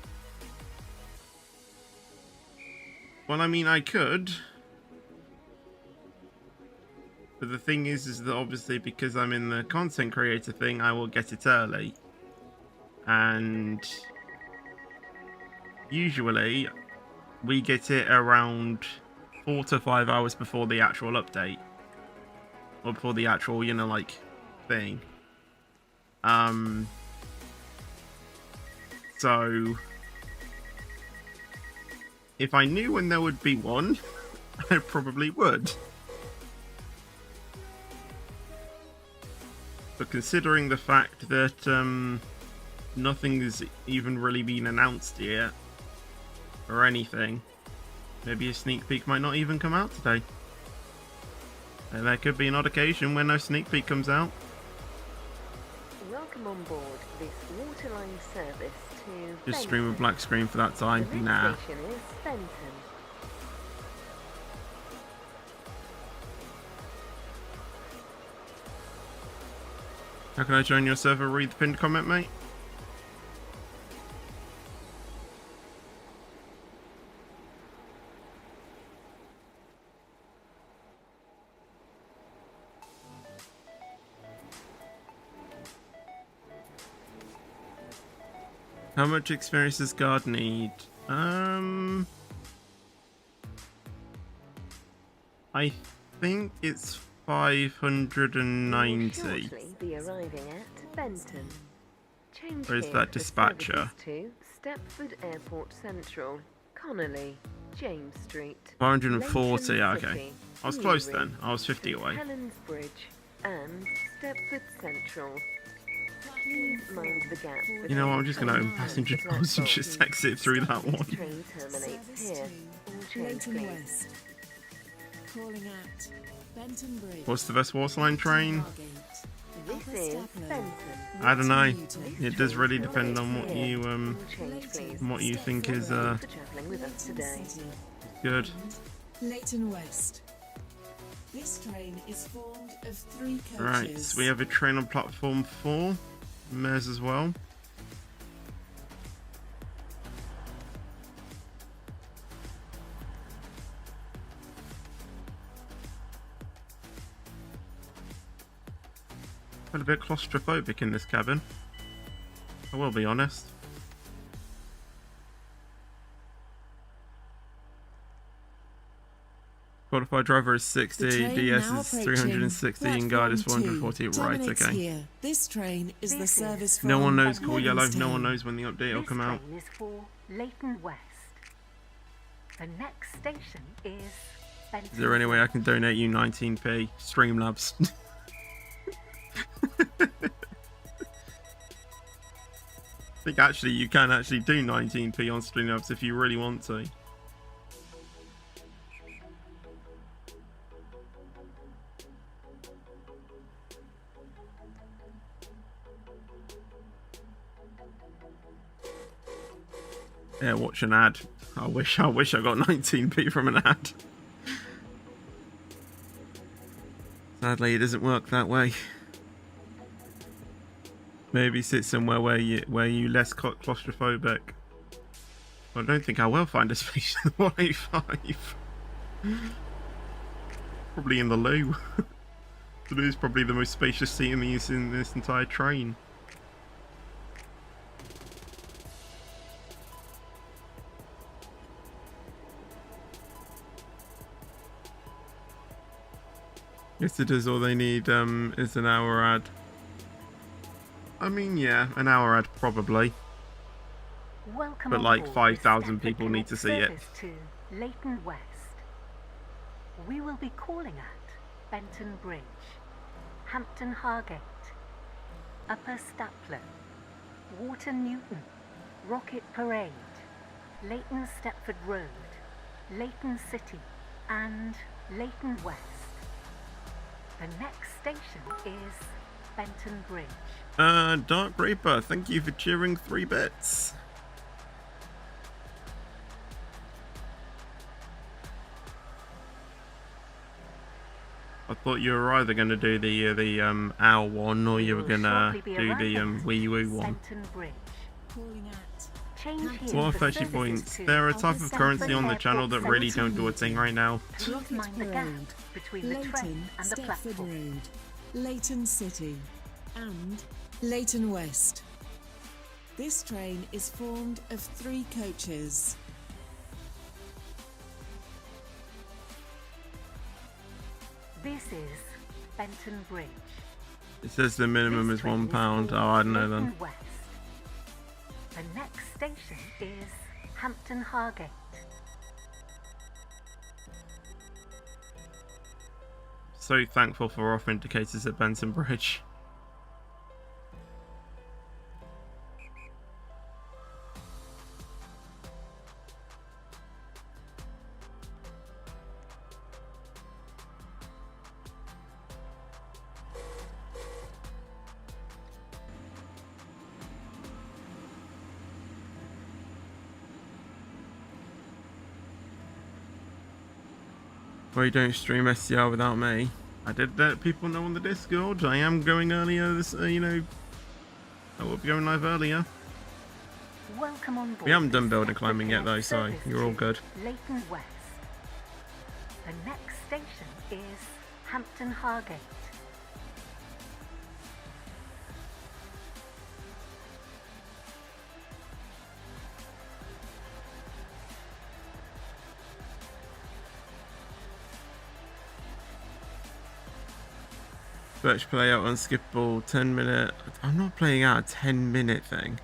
Well, I mean, I could. But the thing is that obviously because I'm in the content creator thing, I will get it early. And usually we get it around 4 to 5 hours before the actual update. Or before the actual, you know, like, thing. So if I knew when there would be one, I probably would. But considering the fact that nothing's even really been announced yet, or anything, maybe a sneak peek might not even come out today. And there could be an odd occasion when no sneak peek comes out. Welcome on board this Waterline service to Just stream a Benton. black screen for that The time. next Nah. station is Benton. How can I join your server? Read the pinned comment, mate. How much experience does guard need? I think it's 590. Will shortly be arriving at Banter. Change Or is here that for dispatcher? services to Stepford Airport Central, Connolly, James Street, 540, Leighton yeah, okay. City, I was close Newry, then. I was 50 St away. Helens Bridge, and Stepford Central. Please mind the gap You know what, I'm between just going to train open passenger and the doors and platform. just exit through that one. Train terminates here. All change, Leighton please. West. Calling at Benton Bridge. What's the best Waterline train? This is Benton. I don't know. This It does train really depend on terminates what here. you All change, please. what you think is Thank you for travelling with us today. good. Leighton West. This train is formed of 3 coaches. Right, so we have a train on platform 4. Mares as well. Quite a bit claustrophobic in this cabin. I will be honest. Qualified driver is 60, The train DS now is approaching 360, and guide is platform 440. 2. Right, Terminates okay. here. This train is the This is service from No one knows Call Yellow. No one Levenstown. knows when the update will This come out. train is for Leighton West. The next station is Banter. Is there any way I can donate you 19p? Streamlabs. I think actually you can actually do 19p on Streamlabs if you really want to. Yeah, watch an ad. I wish I got 19p from an ad. Sadly, it doesn't work that way. Maybe sit somewhere where you less claustrophobic. I don't think I will find a space in the 185. Probably in the loo. The loo is probably the most spacious seat in this entire train. Yes, it is. All they need is an hour ad. I mean, yeah, an hour ad probably. Welcome But on like board 5,000 the Stepford people need to Connect see it. service to Leighton West. We will be calling at Benton Bridge, Hampton Hargate, Upper Stapler, Water Newton, Rocket Parade, Leighton Stepford Road, Leighton City, and Leighton West. The next station is Benton Bridge. Dark Reaper, thank you for cheering 3 bits. I thought you were either going to do the owl one, or you were going to Shortly be do the arriving wee at woo one. Benton Bridge. Calling at Change here What are for 30 services points? to They're a type of Stepford currency on the Airport channel that really Central. don't do a thing right now. Please Rocket mind the gap Parade, between the train Leighton and the Stepford platform. Road, Leighton City, and Leighton West. This train is formed of 3 coaches. This is Benton Bridge. It says the minimum This is train £1. for Oh, I don't know then. Leighton West. The next station is Hampton Hargate. So thankful for off indicators at Benton Bridge. Well, you don't stream SCR without me. I did let people know on the Discord. I am going earlier this, I will be going live earlier. Welcome on board. We haven't done the building Stepford climbing yet though, Connect so service you're all to good. Leighton West. The next station is Hampton Hargate. Birch play out unskippable 10-minute. I'm not playing out a 10-minute thing.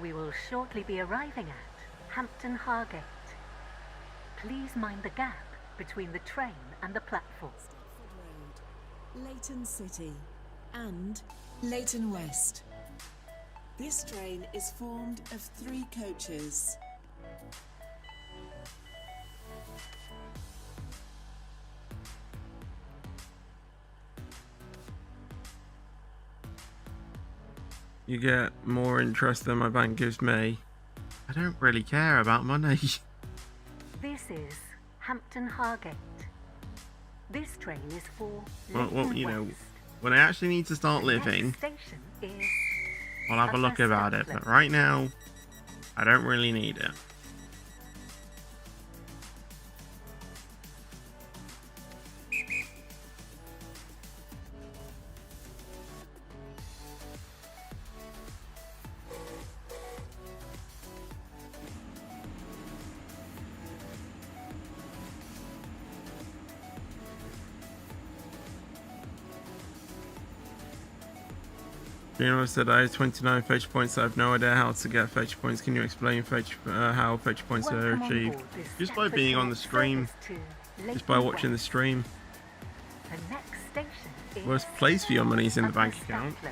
We will shortly be arriving at Hampton Hargate. Please mind the gap between the train and the platform. Stepford Road, Leighton City, and Leighton West. This train is formed of 3 coaches. You get more interest than my bank gives me. I don't really care about money. This is Hampton Hargate. This train is for Well, Leighton you know, West. when I actually need to start The next living, station is I'll have a look about it. But right now, I don't really need it. Gino said I have 29 fetch points. I have no idea how to get fetch points. Can you explain how fetch points are Welcome on achieved? board this Just by Stepford being on the Connect stream. service to Just by Leighton watching the West. stream. The next station is Worst place for your money is in the Upper bank account. Stapler.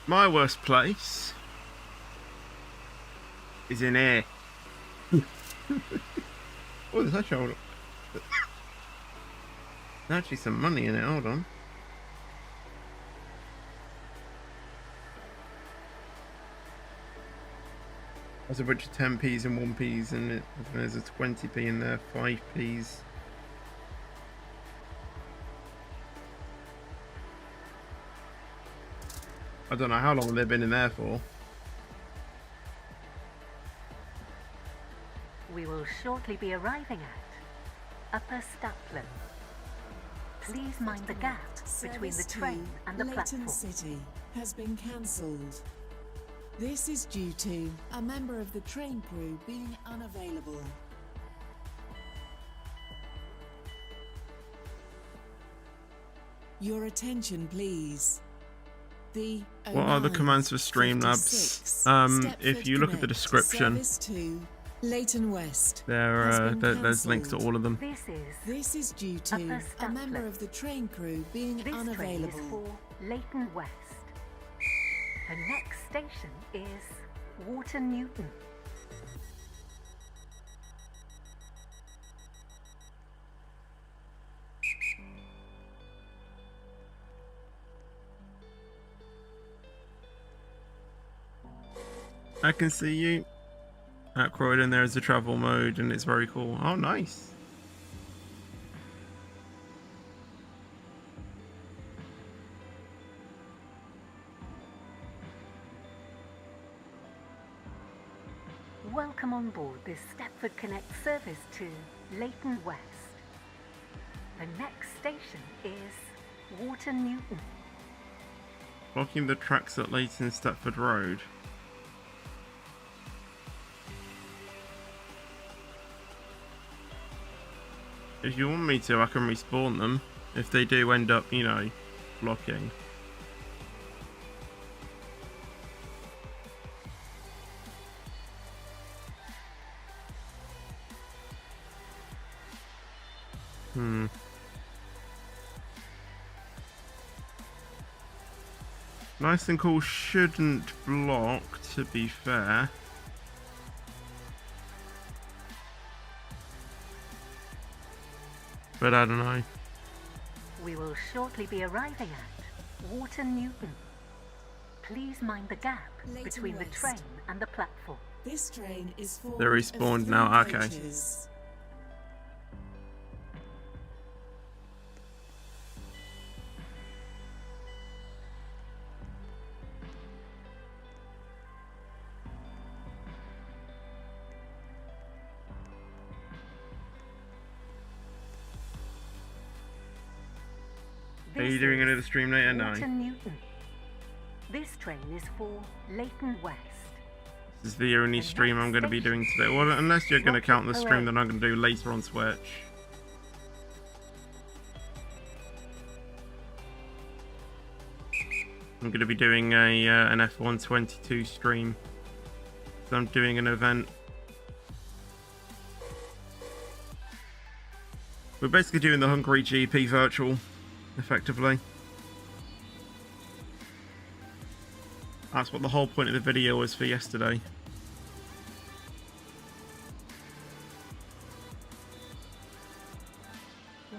My worst place is in here. Oh, there's actually, there's actually some money in it. Hold on. There's a bunch of 10p's and 1p's, and there's a 20p in there, 5p's. I don't know how long they've been in there for. We will shortly be arriving at Upper Stapler. Please mind the gap between the Service train to and the Leighton platform. City has been cancelled. This is due to a member of the train crew being unavailable. Your attention, please. The What are the commands for 0956 Streamlabs? If Stepford you look at the Connect description, service to Leighton West there has been there's links to cancelled. all of them. This is due to Upper a member Stapler. of the train crew being This train is unavailable. for Leighton West. The next station is Water Newton. I can see you. At Croydon there is a travel mode and it's very cool. Oh, nice. Welcome on board this Stepford Connect service to Leighton West. The next station is Water Newton. Blocking the tracks at Leighton Stepford Road. If you want me to, I can respawn them. If they do end up, you know, blocking. Nice and cool shouldn't block, to be fair. But I don't know. We will shortly be arriving at Water Newton. Please mind the gap Leighton between the West. train and the platform. This train is formed They're of respawned 3 now, okay. coaches. Are you doing another stream later? No. Water Newton. This train is for Leighton West. This is the only stream I'm going to be doing today. Well, unless you're going to count the stream that I'm going to do later on Switch. I'm going to be doing an F1 22 stream. So I'm doing an event. We're basically doing the Hungary GP virtual, effectively. That's what the whole point of the video was for yesterday.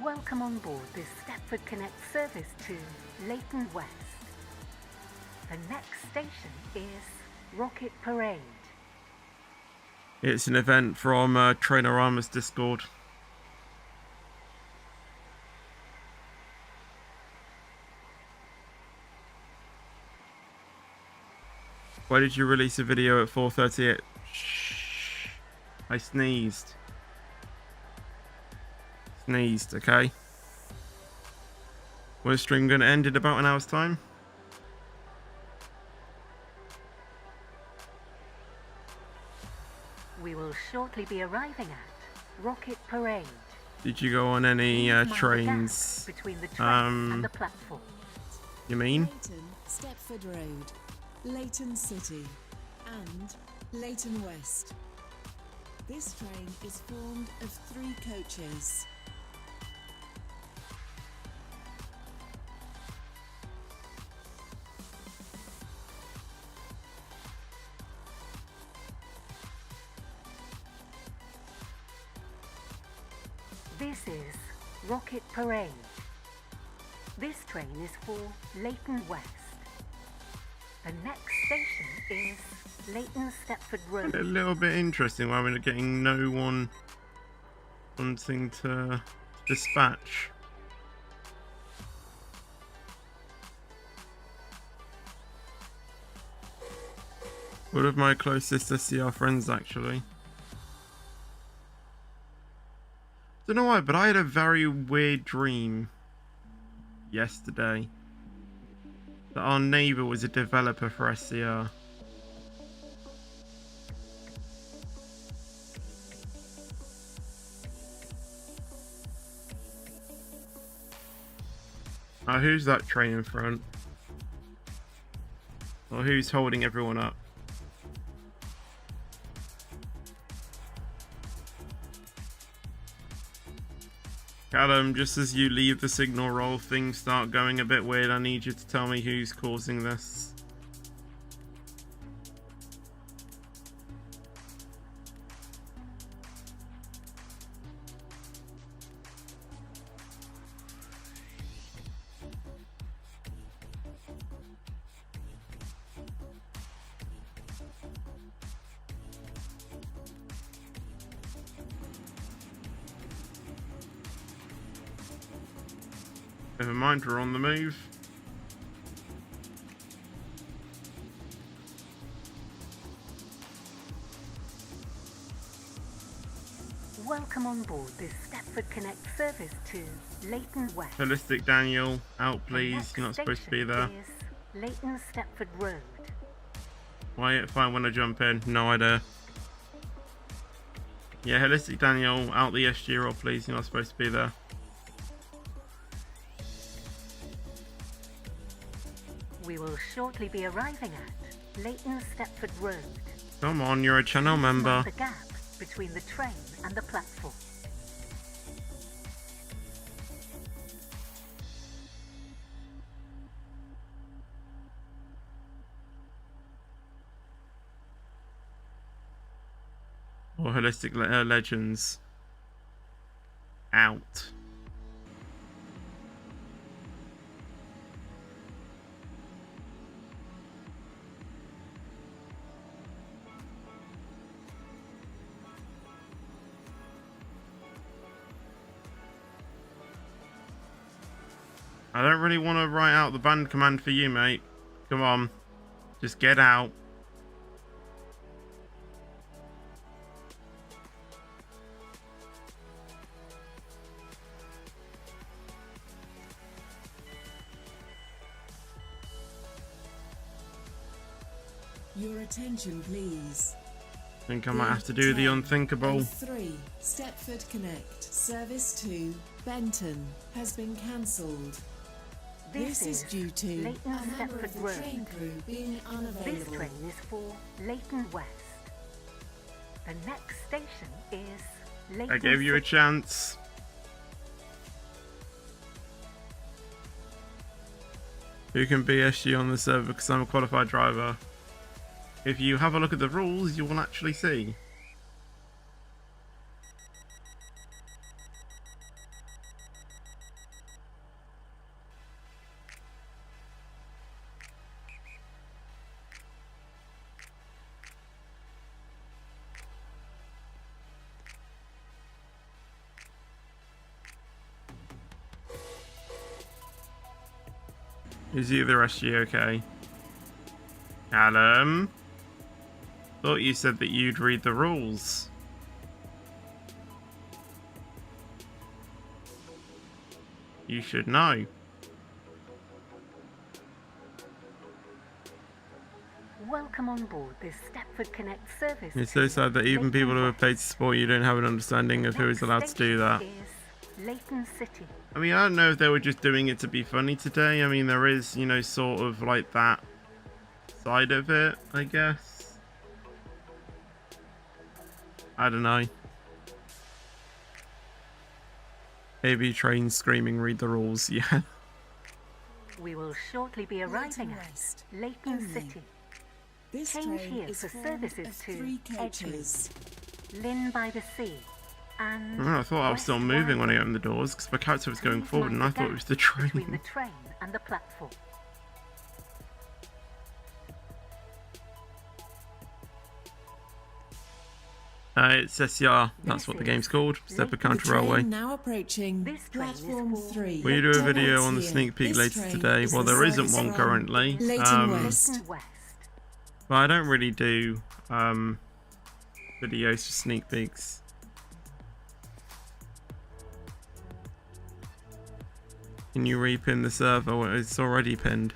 Welcome on board this Stepford Connect service to Leighton West. The next station is Rocket Parade. It's an event from Trainorama's Discord. Why did you release a video at 4:38? Shh. I sneezed. Sneezed, okay? When is stream going to end in about an hour's time? We will shortly be arriving at Rocket Parade. Did you go on any Please mind the trains? gap between the train and the platform. You mean? Leighton, Stepford Road, Leighton City, and Leighton West. This train is formed of 3 coaches. This is Rocket Parade. This train is for Leighton West. The next station is Leighton Stepford Road. A little bit interesting why we're getting no one wanting to dispatch. One of my closest SCR friends, actually. Don't know why, but I had a very weird dream yesterday that our neighbour was a developer for SCR. Oh, who's that train in front? Or who's holding everyone up? Callum, just as you leave the signal roll, things start going a bit weird. I need you to tell me who's causing this. Never mind, we're on the move. Welcome on board this Stepford Connect service to Leighton West. Holistic Daniel, out The please. next You're not supposed to be station there. is Leighton Stepford Road. Why if I want to jump in? No idea. Yeah, Holistic Daniel, out the SG roll please. You're not supposed to be there. We will shortly be arriving at Leighton Stepford Road. Come on, you're a channel member. The gap between the train and the platform. Or Holistic Legends. Out. I don't really want to write out the band command for you, mate. Come on. Just get out. Your attention, please. I think I might have to do the unthinkable. 3. Stepford Connect service to Benton has been cancelled. This is due to Leighton a member of Stepford the Road. train crew being This unavailable. train is for Leighton West. The next station is Leighton I gave you a City. chance. Who can BSG on the server because I'm a qualified driver? If you have a look at the rules, you will actually see. Is either SG okay? Callum? Thought you said that you'd read the rules. You should know. Welcome on board this Stepford Connect service. It's so sad that even people who are paid to support you don't have an understanding of who is allowed to do that. Is Leighton City. I mean, I don't know if they were just doing it to be funny today. I mean, there is, you know, sort of like that side of it, I guess. I don't know. Maybe train screaming, read the rules, yeah. We will shortly be arriving at West. Leighton Only. City. This Change train here is for formed services of to 3 coaches. Lynn by the Sea, and I thought I was still West moving when I Wyoming. opened the doors because my character was going Please forward mind and I the thought it gap was the between the train. train and the platform. It's SCR, that's This what the is game's called. Stepford Leighton County The train Railway. now approaching This train is platform for 3. Will you do a video Donuts on the here. sneak peek This later train today? is Well, the there isn't service one from currently. Leighton West. Leighton West. But I don't really do videos for sneak peeks. Can you repin the server? Well, it's already pinned.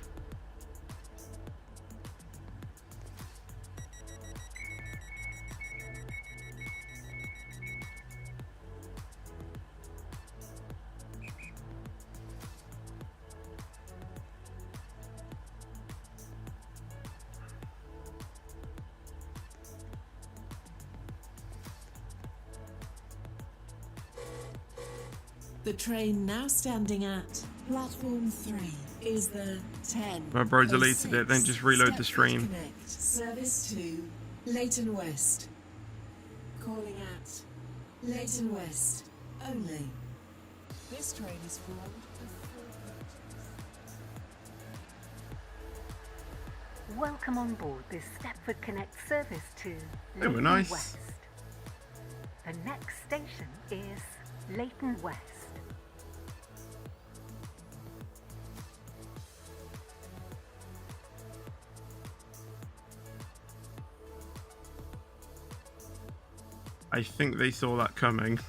The train now standing at platform 3 is the 10. My bro deleted it, then just reload the stream. Connect service to Leighton West. Calling at Leighton West only. This train is formed of 4 coaches. Welcome on board this Stepford Connect service to They were Leighton nice. West. The next station is Leighton West. I think they saw that coming.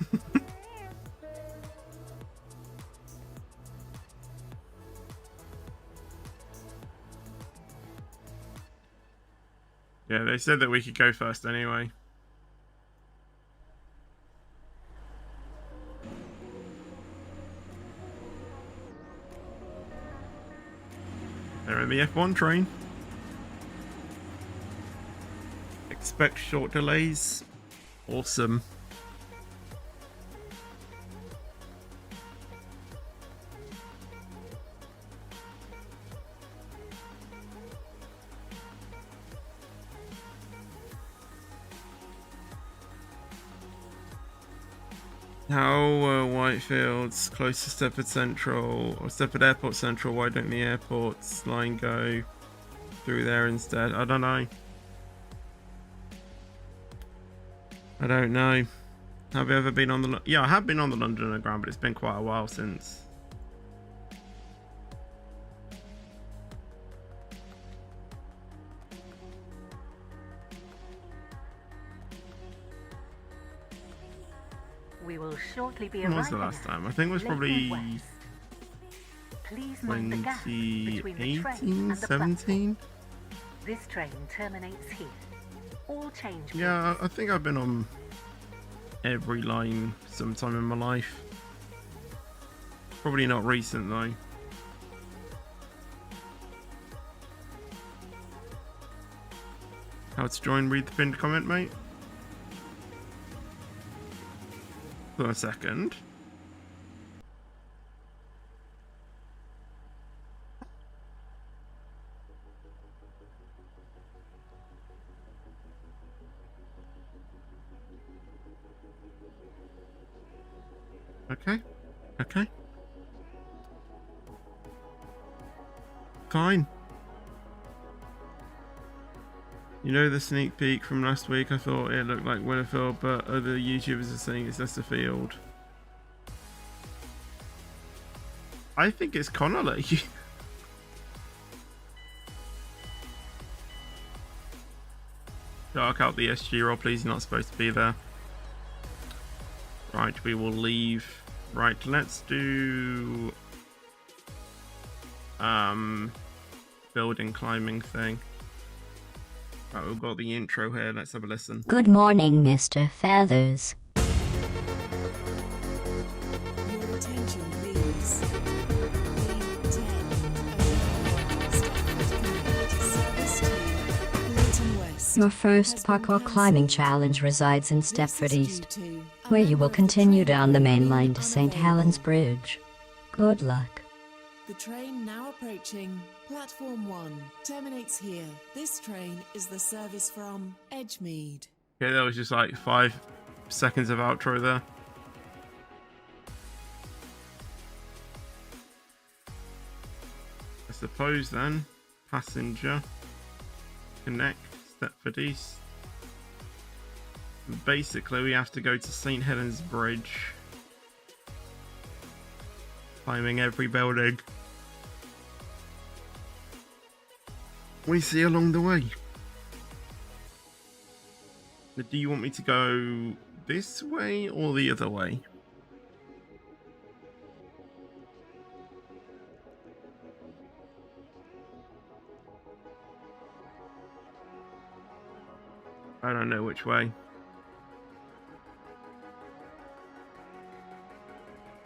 Yeah, they said that we could go first anyway. They're in the F1 train. Expect short delays. Awesome. How Whitefield's close to Stepford Central or Stepford Airport Central? Why don't the airport's line go through there instead? I don't know. I don't know. Have you ever been on the... Yeah, I have been on the London Underground, but it's been quite a while since. We will shortly be When was arriving the last at time? I think it was probably Leighton West. Please mind the gap between the train 2018, and the platform. 17? This train terminates here. All change. Yeah, I think I've been on every line sometime in my life. Probably not recent though. How to join? Read the pinned comment, mate. For a second. Okay. Okay. Fine. You know the sneak peek from last week? I thought it looked like Winterfield, but other YouTubers are saying it's Chesterfield. I think it's Connolly. Dark out the SG roll, please. You're not supposed to be there. Right, we will leave. Right, let's do building climbing thing. Right, we've got the intro here. Let's have a listen. Good morning, Mr. Feathers. Your attention, please. Lane 10 of Stepford Connect service to Leighton West. Your first has been parkour climbing cancelled. challenge resides in This is Stepford due East, to a where you member will of the continue train down the main being line to St. Helens unavailable. Bridge. Good luck. The train now approaching platform 1 terminates here. This train is the service from Edgemead. Okay, that was just like 5 seconds of outro there. I suppose then, passenger, connect, Stepford East. Basically, we have to go to St. Helens Bridge. Climbing every building we see along the way. Do you want me to go this way or the other way? I don't know which way.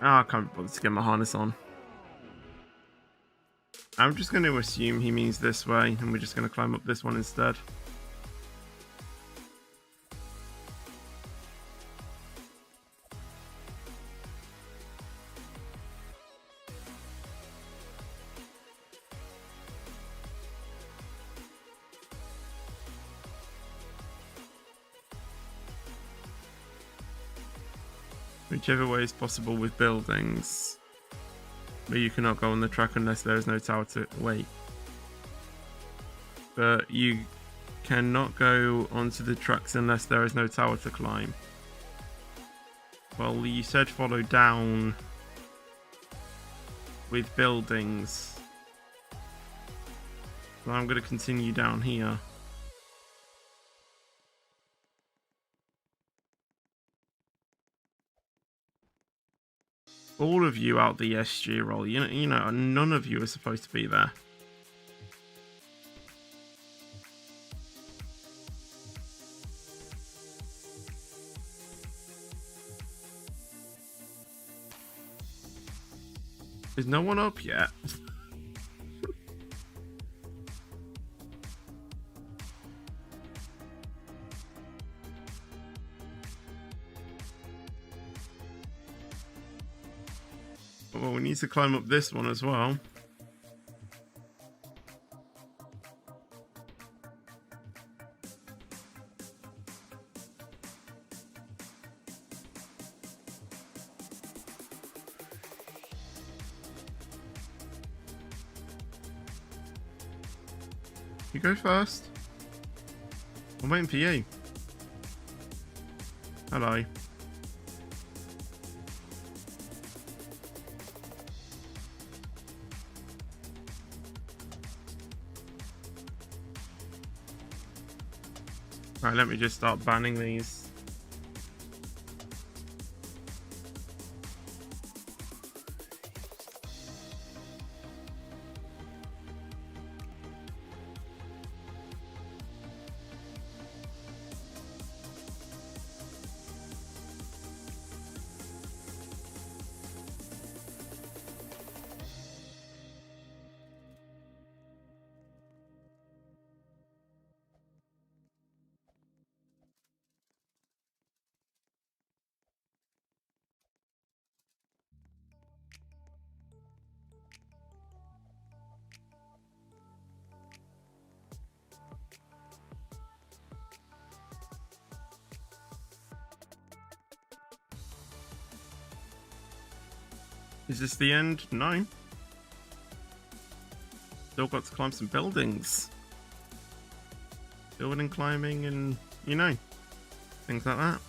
I can't bother to get my harness on. I'm just going to assume he means this way, and we're just going to climb up this one instead. Whichever way is possible with buildings. But you cannot go on the track unless there is no tower to wait. But you cannot go onto the tracks unless there is no tower to climb. Well, you said follow down with buildings. So I'm going to continue down here. All of you out the SG roll. You know, none of you are supposed to be there. Is no one up yet? Well, we need to climb up this one as well. You go first. I'm waiting for you. Hello. Right, let me just start banning these. Is this the end? No. Still got to climb some buildings. Building climbing and, you know, things like that.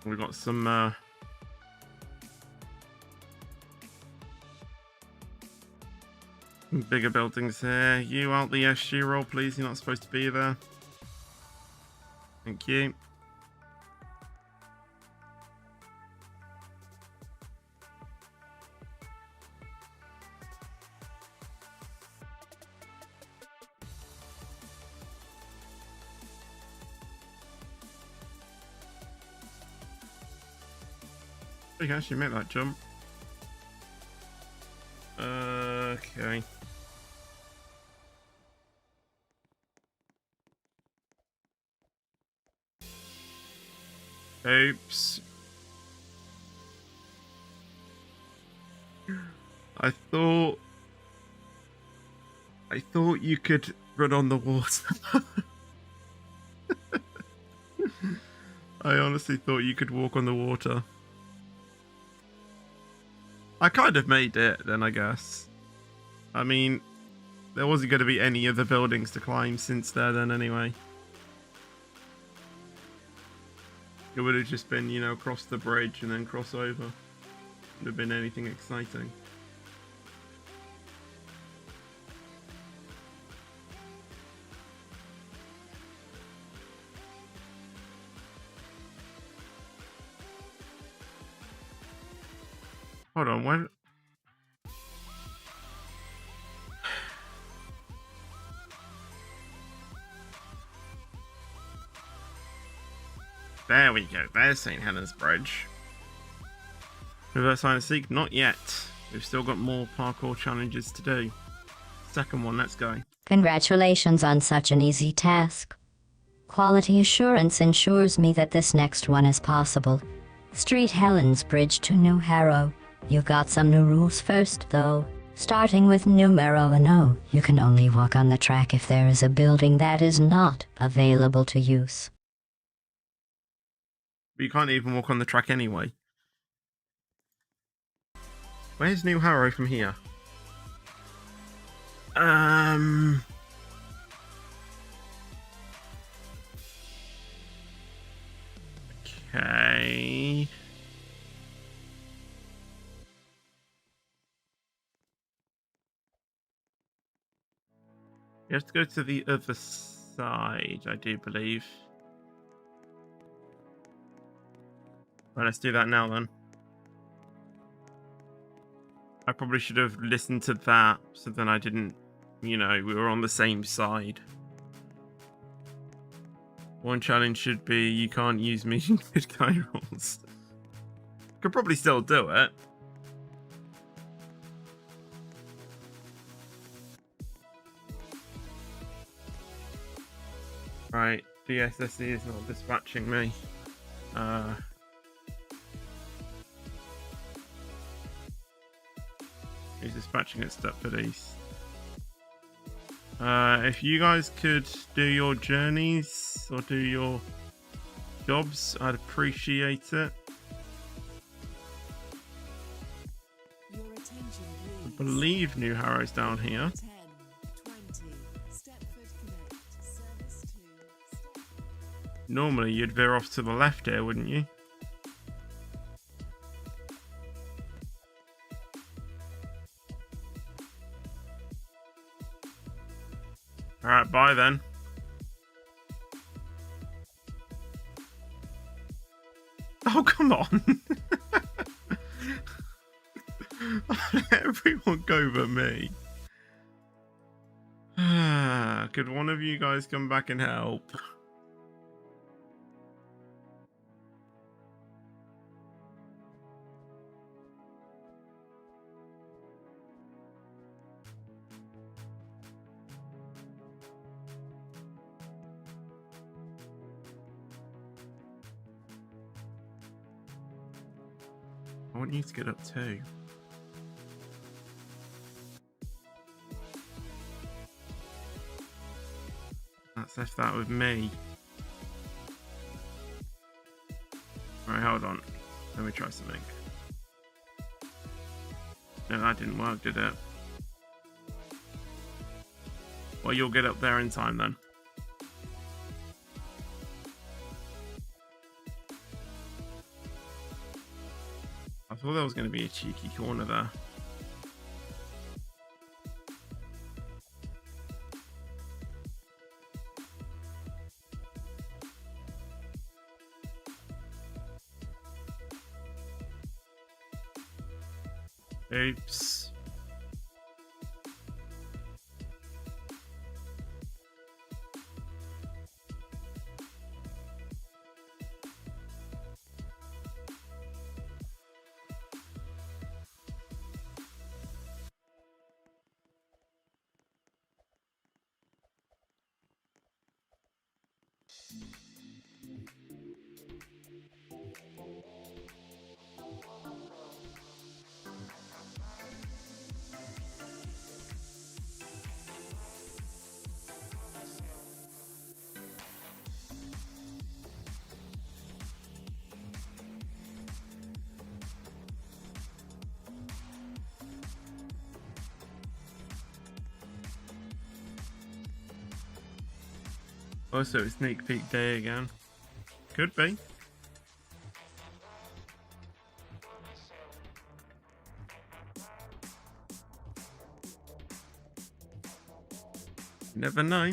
We've got some bigger buildings here. You out the SG roll, please. You're not supposed to be there. Thank you. You can actually make that jump. Okay. Oops. I thought you could run on the water. I honestly thought you could walk on the water. I kind of made it then, I guess. I mean, there wasn't going to be any other buildings to climb since there then anyway. It would have just been, you know, cross the bridge and then cross over. Wouldn't have been anything exciting. Hold on, when? There we go. There's St. Helens Bridge. Reverse hide and seek? Not yet. We've still got more parkour challenges to do. Second one, let's go. Congratulations on such an easy task. Quality assurance ensures me that this next one is possible. St. Helens Bridge to New Harrow. You got some new rules first, though. Starting with numero 1, you can only walk on the track if there is a building that is not available to use. But you can't even walk on the track anyway. Where's New Harrow from here? Okay. You have to go to the other side, I do believe. Right, let's do that now then. I probably should have listened to that, so then I didn't, you know, we were on the same side. One challenge should be you can't use me good guy rules. Could probably still do it. Right, the SSE is not dispatching me. He's dispatching at Stepford East. If you guys could do your journeys or do your jobs, I'd appreciate it. Your attention, I please. believe New Harrow's down here. 10, 20, Stepford Connect, service to Normally you'd veer off to the left here, wouldn't you? Alright, bye then. Oh, come on. Everyone go but me. Could one of you guys come back and help? want you to get up too. Let's left that with me. Alright, hold on. Let me try something. No, that didn't work, did it? Well, you'll get up there in time then. I thought there was going to be a cheeky corner there. Oops. Also, it's sneak peek day again. Could be. Never know.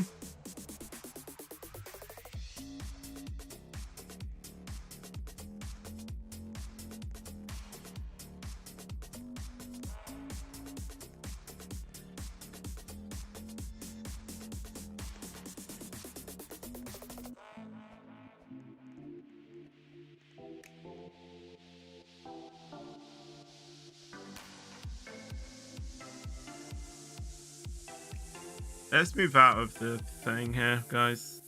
Let's move out of the thing here, guys.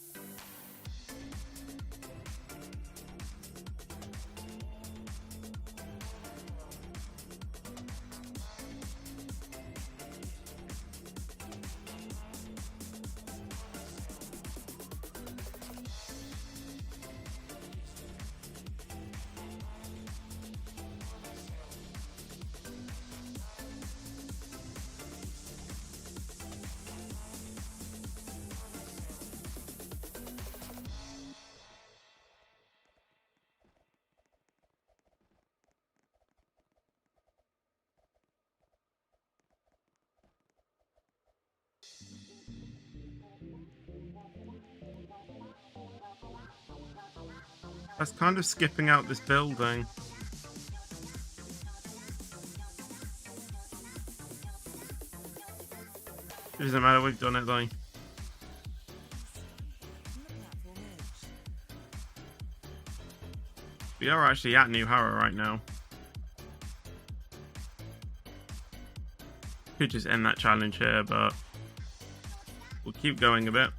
That's kind of skipping out this building. It doesn't matter, we've done it though. We are actually at New Harrow right now. Could just end that challenge here, but we'll keep going a bit.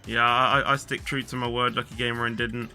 Yeah, I stick true to my word, Lucky Gamer, and didn't.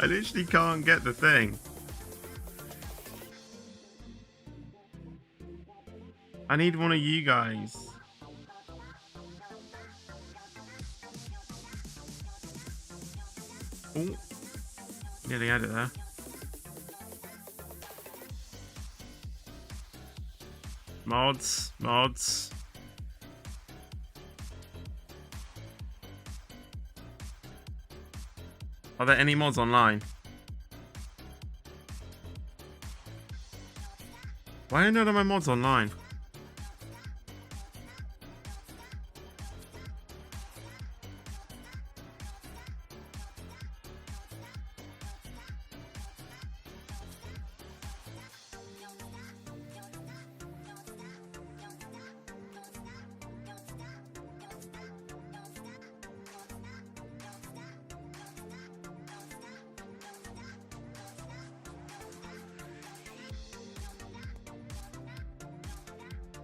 I literally can't get the thing. I need one of you guys. Oh, nearly had it there. Mods. Are there any mods online? Why are none of my mods online?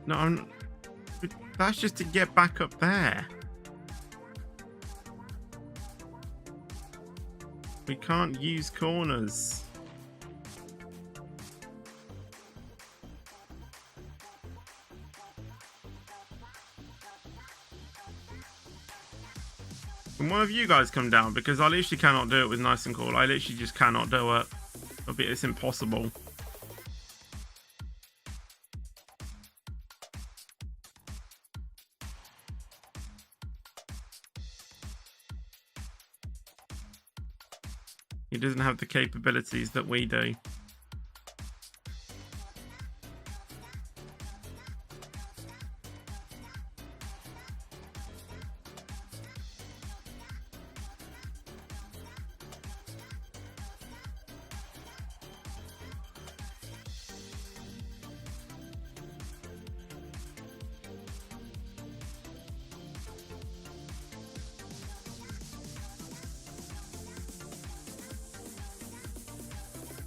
No, that's just to get back up there. We can't use corners. Can one of you guys come down? Because I literally cannot do it with nice and cool. I literally just cannot do it. It's impossible. He doesn't have the capabilities that we do.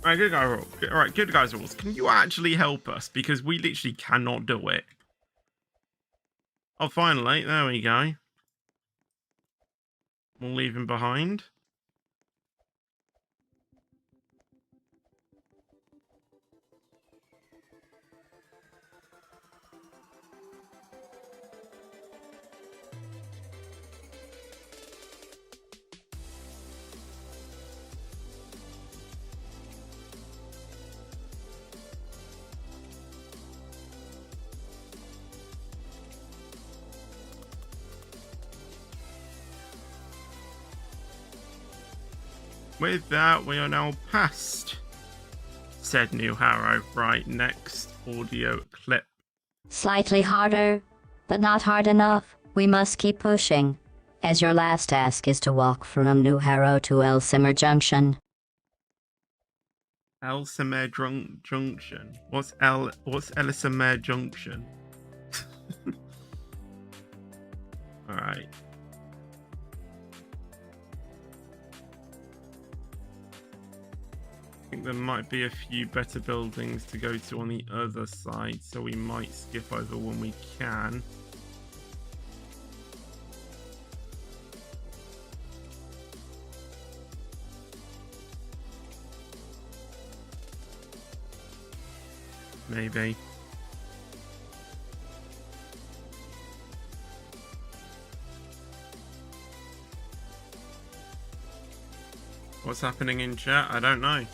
Alright, good guys rules. Can you actually help us? Because we literally cannot do it. Oh, finally. There we go. We'll leave him behind. With that, we are now past said new Harrow. Right, next audio clip. Slightly harder, but not hard enough. We must keep pushing, as your last task is to walk from New Harrow to Elsimer Junction. Elsimer Junction? What's Elsimer Junction? Alright. I think there might be a few better buildings to go to on the other side, so we might skip over when we can. Maybe. What's happening in chat? I don't know.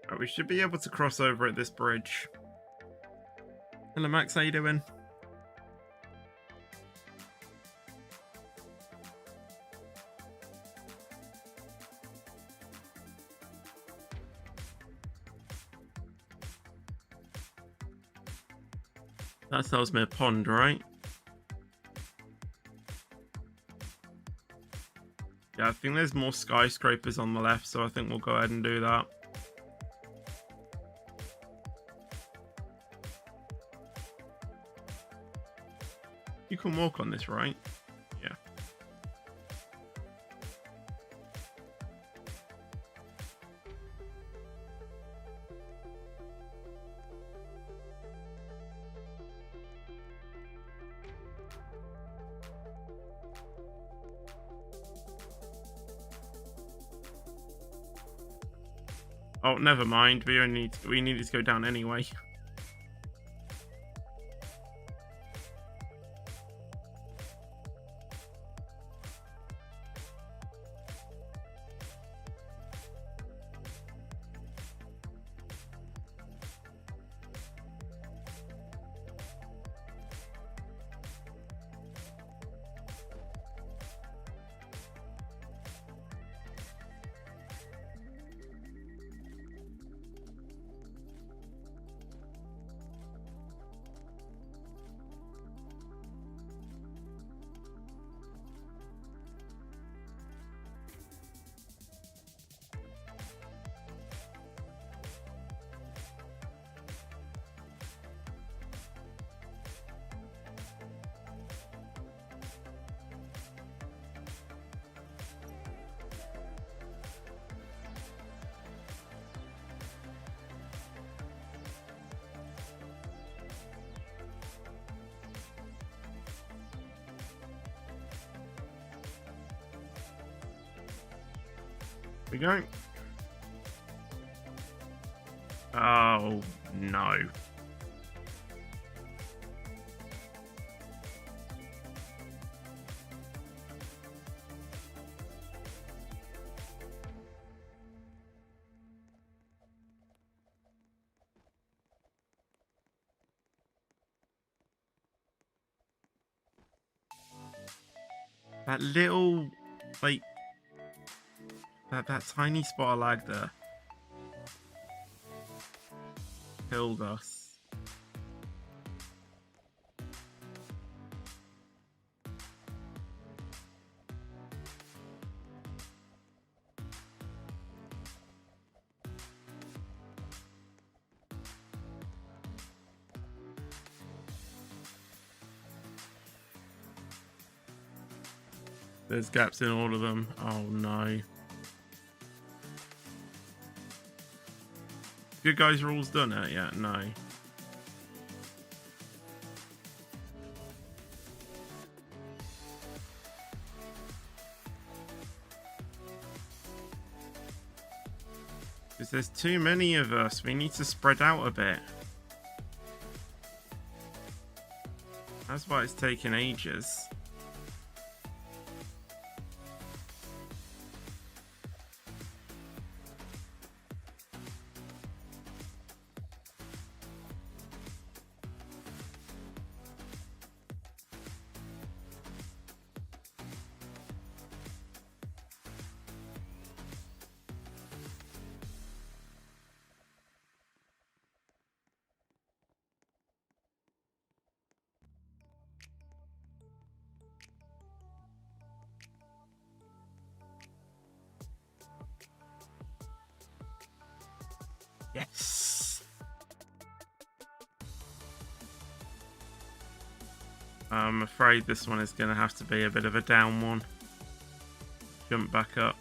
Right, we should be able to cross over at this bridge. Hello Max, how you doing? That tells me a pond, right? Yeah, I think there's more skyscrapers on the left, so I think we'll go ahead and do that. You can walk on this, right? Yeah. Oh, never mind. We needed to go down anyway. We go. Oh no. That little, like, that tiny spot of lag there killed us. There's gaps in all of them. Oh no. Good Guys Rules done it yet? No. Because there's too many of us. We need to spread out a bit. That's why it's taking ages. Yes. I'm afraid this one is going to have to be a bit of a down one. Jump back up.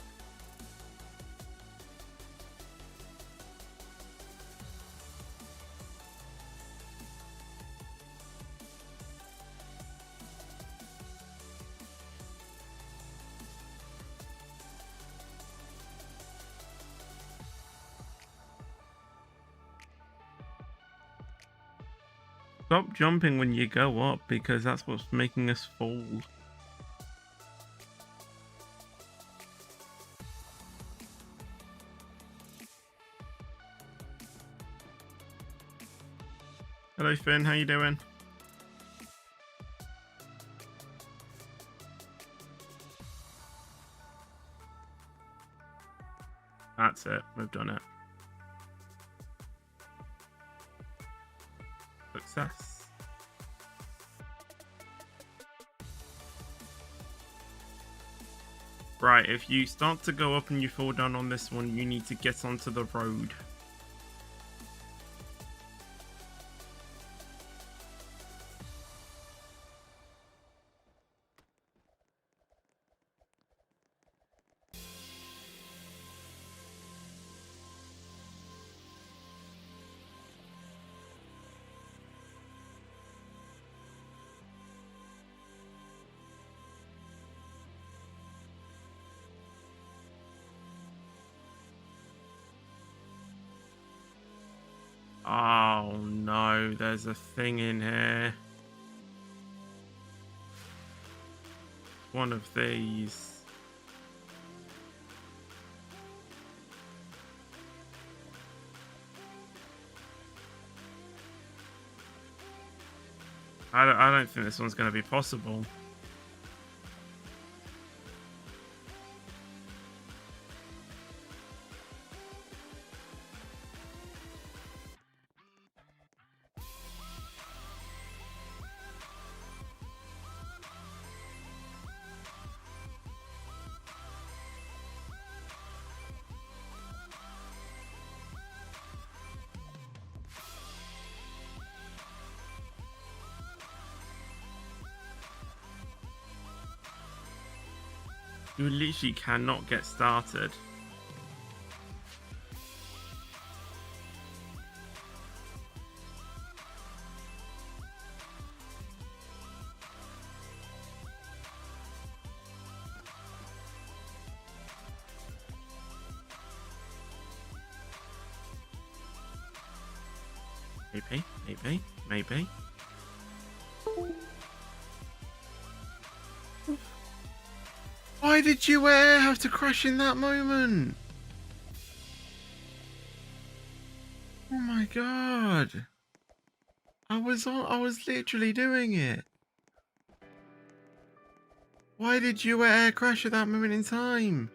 Stop jumping when you go up, because that's what's making us fall. Hello Finn, how you doing? That's it, we've done it. Success. Right, if you start to go up and you fall down on this one, you need to get onto the road. Oh no, there's a thing in here. One of these. I don't think this one's going to be possible. You literally cannot get started. Maybe. Why did you have to crash in that moment? Oh my god. I was literally doing it. Why did you air crash at that moment in time?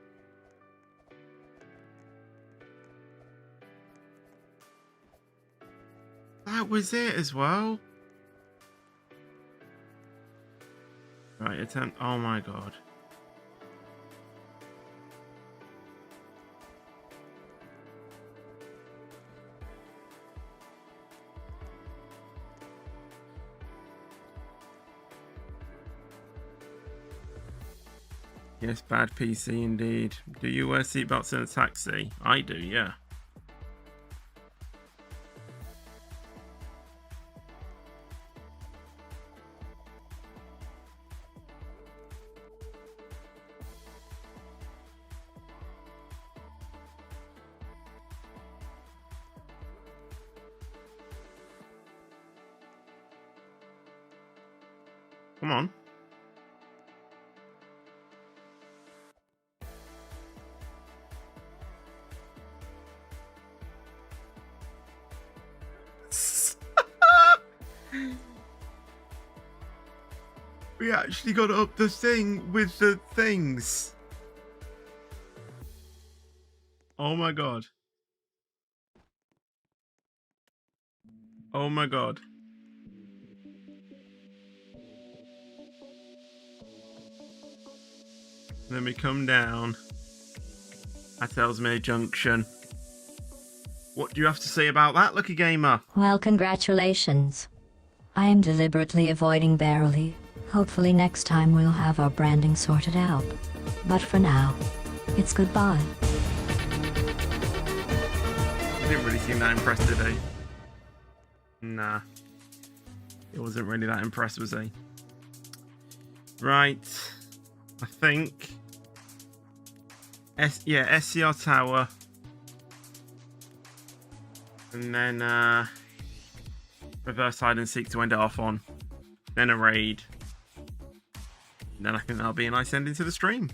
That was it as well. Right, attempt. Oh my god. Yes, bad PC indeed. Do you wear seatbelts in a taxi? I do, yeah. Come on. We actually got up the thing with the things. Oh my god. Oh my god. Then we come down. That tells me a junction. What do you have to say about that, Lucky Gamer? Well, congratulations. I am deliberately avoiding barely. Hopefully next time we'll have our branding sorted out. But for now, it's goodbye. I didn't really seem that impressed, did he? Nah. He wasn't really that impressed, was he? Right. I think... SCR Tower. And then, reverse hide and seek to end it off on. Then a raid. And then I think that'll be a nice ending to the stream.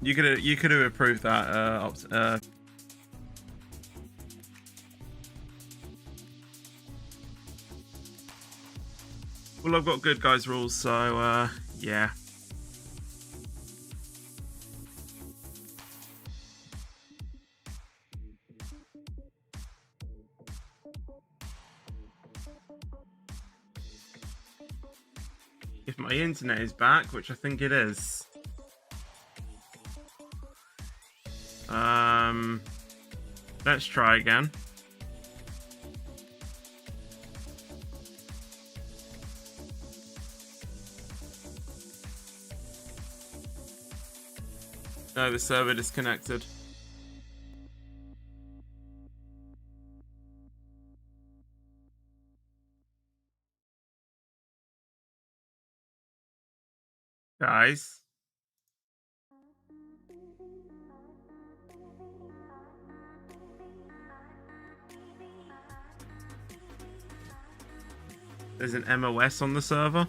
You could have approved that. Well, I've got good guys rules, so yeah. If my internet is back, which I think it is. Let's try again. No, the server disconnected. Guys. there's an MOS on the server.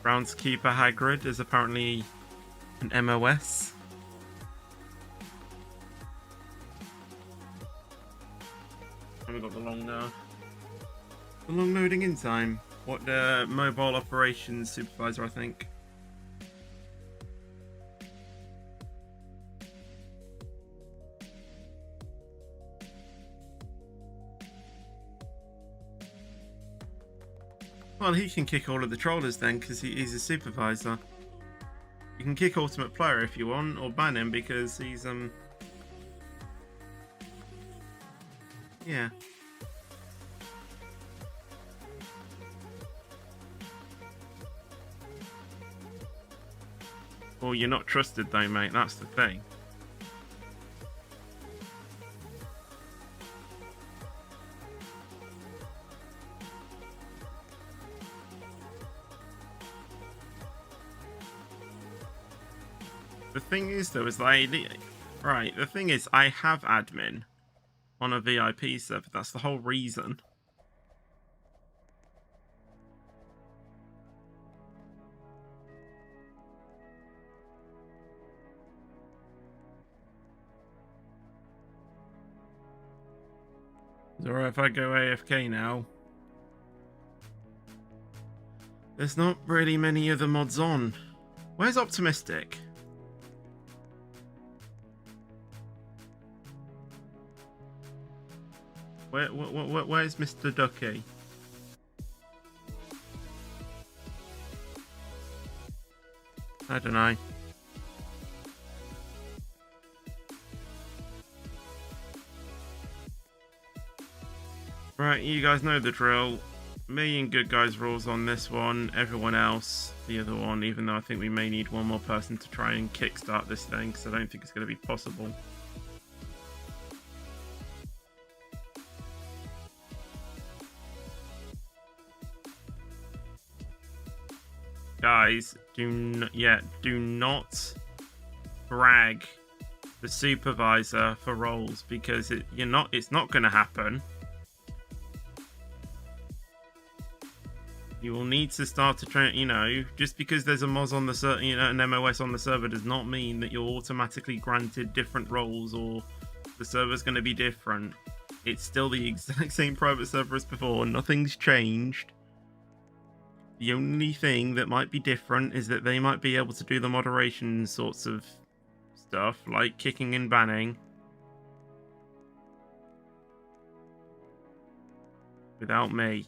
Groundskeeper Hagrid is apparently an MOS. And we've got the long loading in time. What mobile operations supervisor, I think. Well, he can kick all of the trollers then, because he's a supervisor. You can kick Ultimate Player if you want, or ban him because he's yeah. Well, you're not trusted though, mate, that's the thing. The thing is though, is like, right, the thing is I have admin on a VIP server, that's the whole reason. Or if I go AFK now, there's not really many other mods on. Where's Optimistic? Where's Mr. Ducky? I don't know. Right, you guys know the drill. Me and Good Guys rules on this one. Everyone else, the other one, even though I think we may need one more person to try and kickstart this thing, because I don't think it's going to be possible. Guys, do not brag the supervisor for roles, because it's not going to happen. You will need to start to try, just because there's a MOS on the server, an MOS on the server does not mean that you're automatically granted different roles or the server's going to be different. It's still the exact same private server as before. Nothing's changed. The only thing that might be different is that they might be able to do the moderation sorts of stuff, like kicking and banning, without me.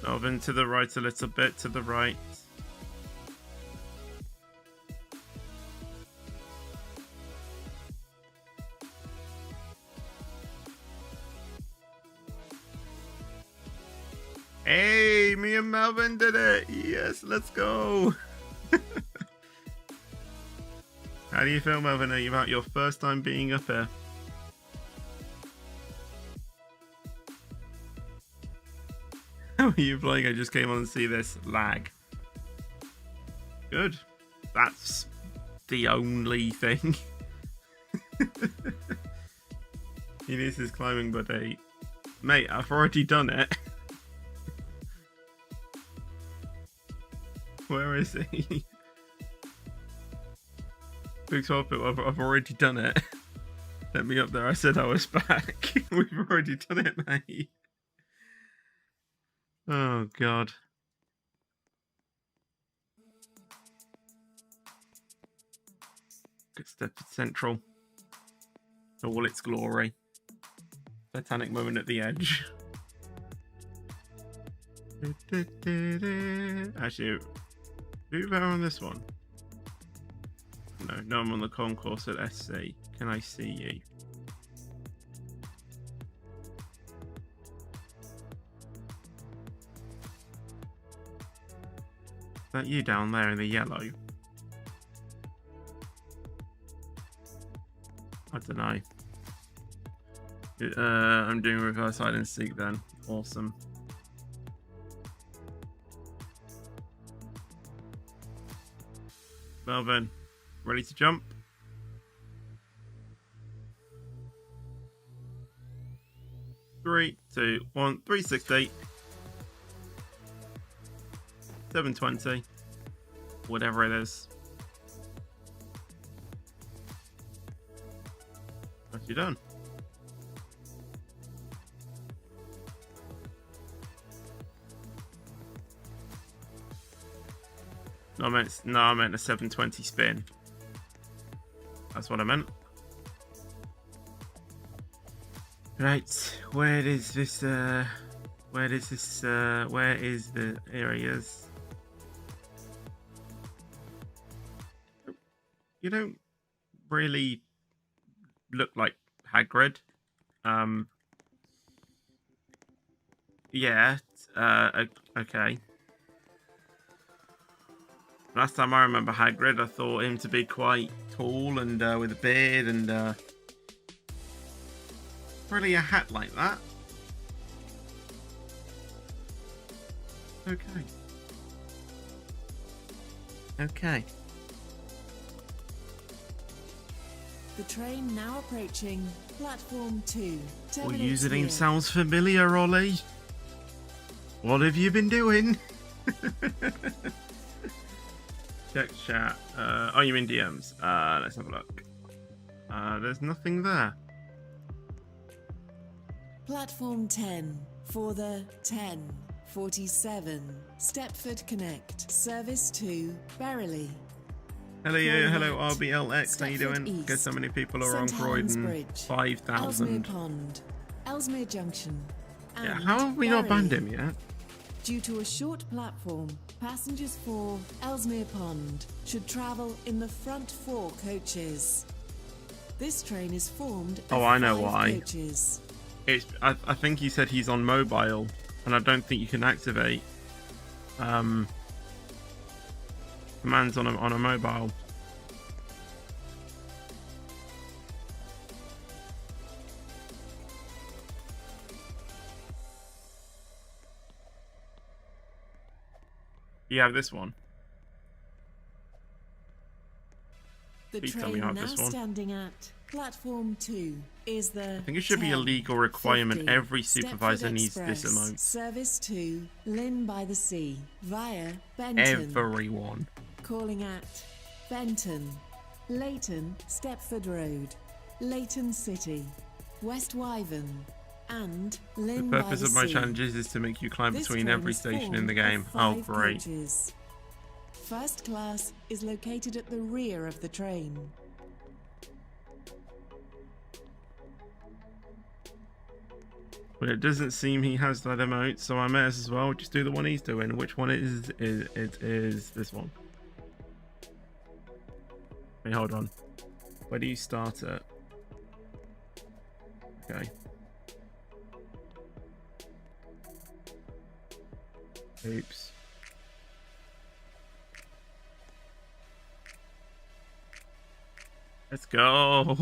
Oven to the right a little bit, to the right. Hey, me and Melvin did it! Yes, let's go! How do you feel, Melvin? Are you about your first time being up here? How are you playing? I just came on and see this lag. Good. That's the only thing. He needs his climbing buddy. Mate, I've already done it. Where is he? Big Swap, I've already done it. Let me up there. I said I was back. We've already done it, mate. Oh, God. Good Stepford Central. All its glory. Titanic moment at the edge. Actually, who better on this one? No, I'm on the concourse at SC. Can I see you? that you down there in the yellow? I don't know. I'm doing reverse hide and seek then. Awesome. Melvin, ready to jump? Three, 2, 1, 360, 720, whatever it is. That's you done. No, I meant a 720 spin. That's what I meant. Right, where is the areas? You don't really look like Hagrid. Yeah, okay. Last time I remember Hagrid, I thought him to be quite tall and with a beard and really a hat like that. Okay. Okay. The train now approaching platform 2. Well, Terminates username here. sounds familiar, Ollie. What have you been doing? Check chat. Oh, you mean DMs? Let's have a look. There's nothing there. Platform 10 for the 10:47 Stepford Connect service to Berrily. Hello, RBLX. How you Stepford doing? East, Guess how many people are on St. Helens Croydon? Bridge, 5,000. Ellesmere Pond, Ellesmere Junction. Yeah, And how have we not banned Berrily. him yet? Due to a short platform, passengers for Ellesmere Pond should travel in the front 4 coaches. This train is formed of Oh, I know 5 why. coaches. I think he said he's on mobile, and I don't think you can activate commands on a mobile. You have this one. The Please tell me train you have now this one. standing at platform 2 is the I think it should be a legal requirement. 10:50 Every supervisor Stepford needs this Express, emote. Service to Lynn by the Sea via Benton. Everyone. Calling at Benton, Leighton, Stepford Road, Leighton City, West Wyvern, and Lynn The by purpose the of my Sea. challenges is to make you climb This between train every is station in the formed game. of Oh, 5 great. coaches. First class is located at the rear of the train. But it doesn't seem he has that emote, so I may as well just do the one he's doing. Which one it is this one. Wait, hold on. Where do you start it? Okay. Oops. Let's go.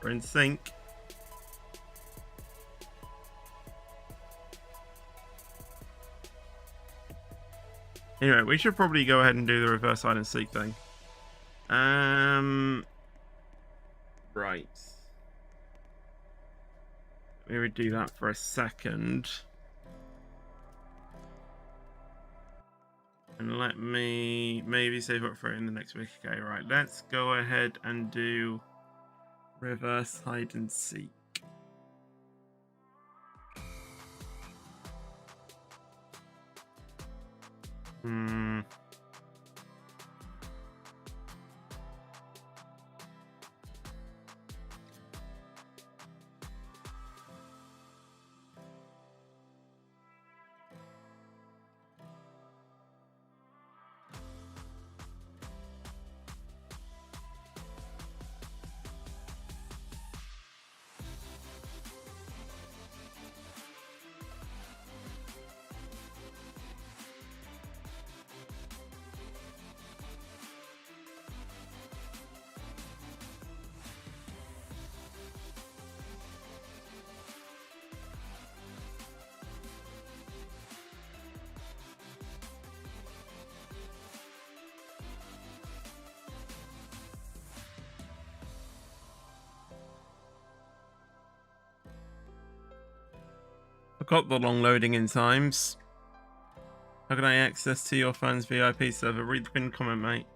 We're in sync. Anyway, we should probably go ahead and do the reverse hide and seek thing. Right. Let me do that for a second. And let me maybe save up for it in the next week. Okay, right. Let's go ahead and do reverse hide and seek. Forgot the long loading in times. How can I access to your fans VIP server? Read the pinned comment, mate.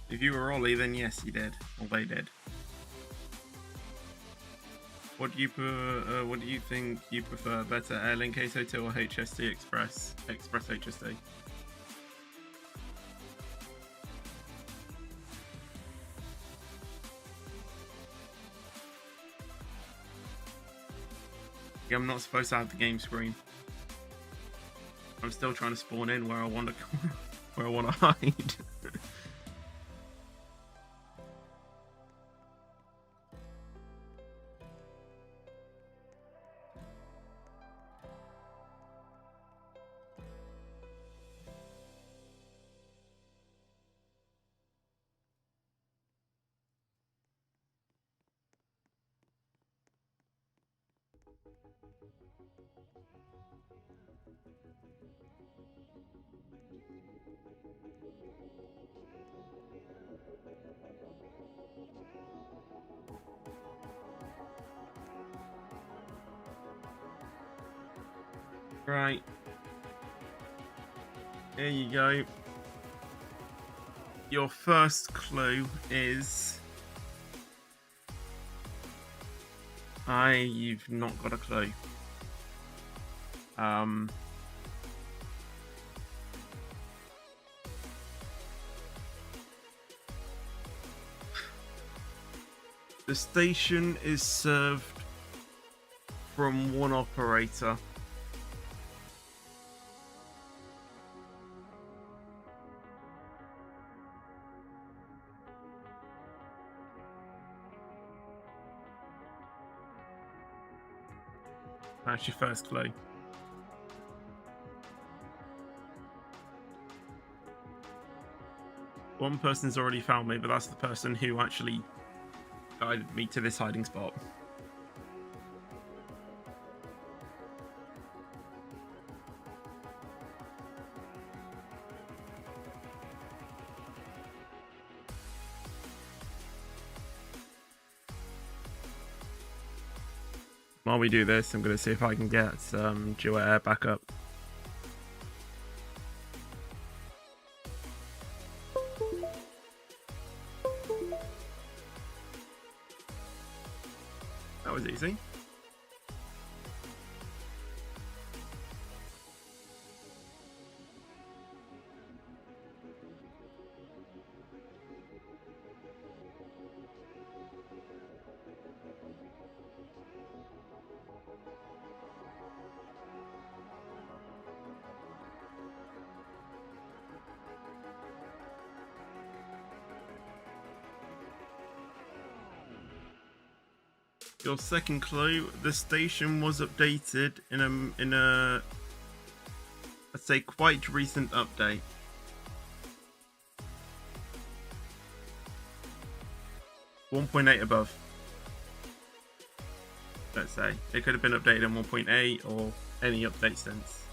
If you were Ollie, then yes, he did. Or they did. What do you think you prefer? Better Airlink HST or HST Express? Express HST. Yeah, I'm not supposed to have the game screen. I'm still trying to spawn in where I want to where I want to hide. Right. Here you go. Your first clue is... you've not got a clue. The station is served from one operator. That's your first clue. One person's already found me, but that's the person who actually guided me to this hiding spot. While we do this, I'm going to see if I can get dual air back up. That was easy. Your second clue, the station was updated in a I'd say quite recent update. .1.8 above. Let's say. It could have been updated in 1.8 or any update since.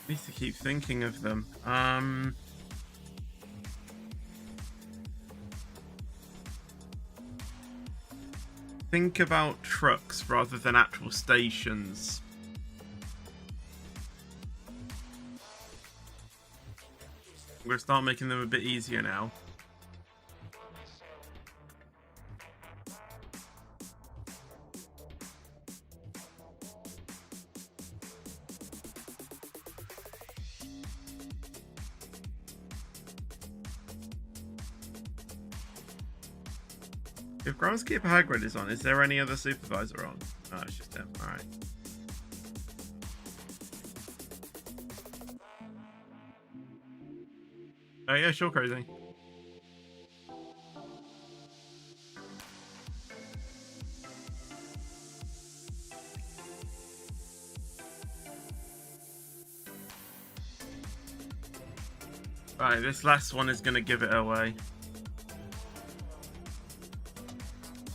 I need to keep thinking of them. think about trucks rather than actual stations. I'm going to start making them a bit easier now. If Groundskeeper Hagrid is on, is there any other supervisor on? Oh, it's just him. Alright. Oh yeah, sure, crazy. Right, this last one is going to give it away.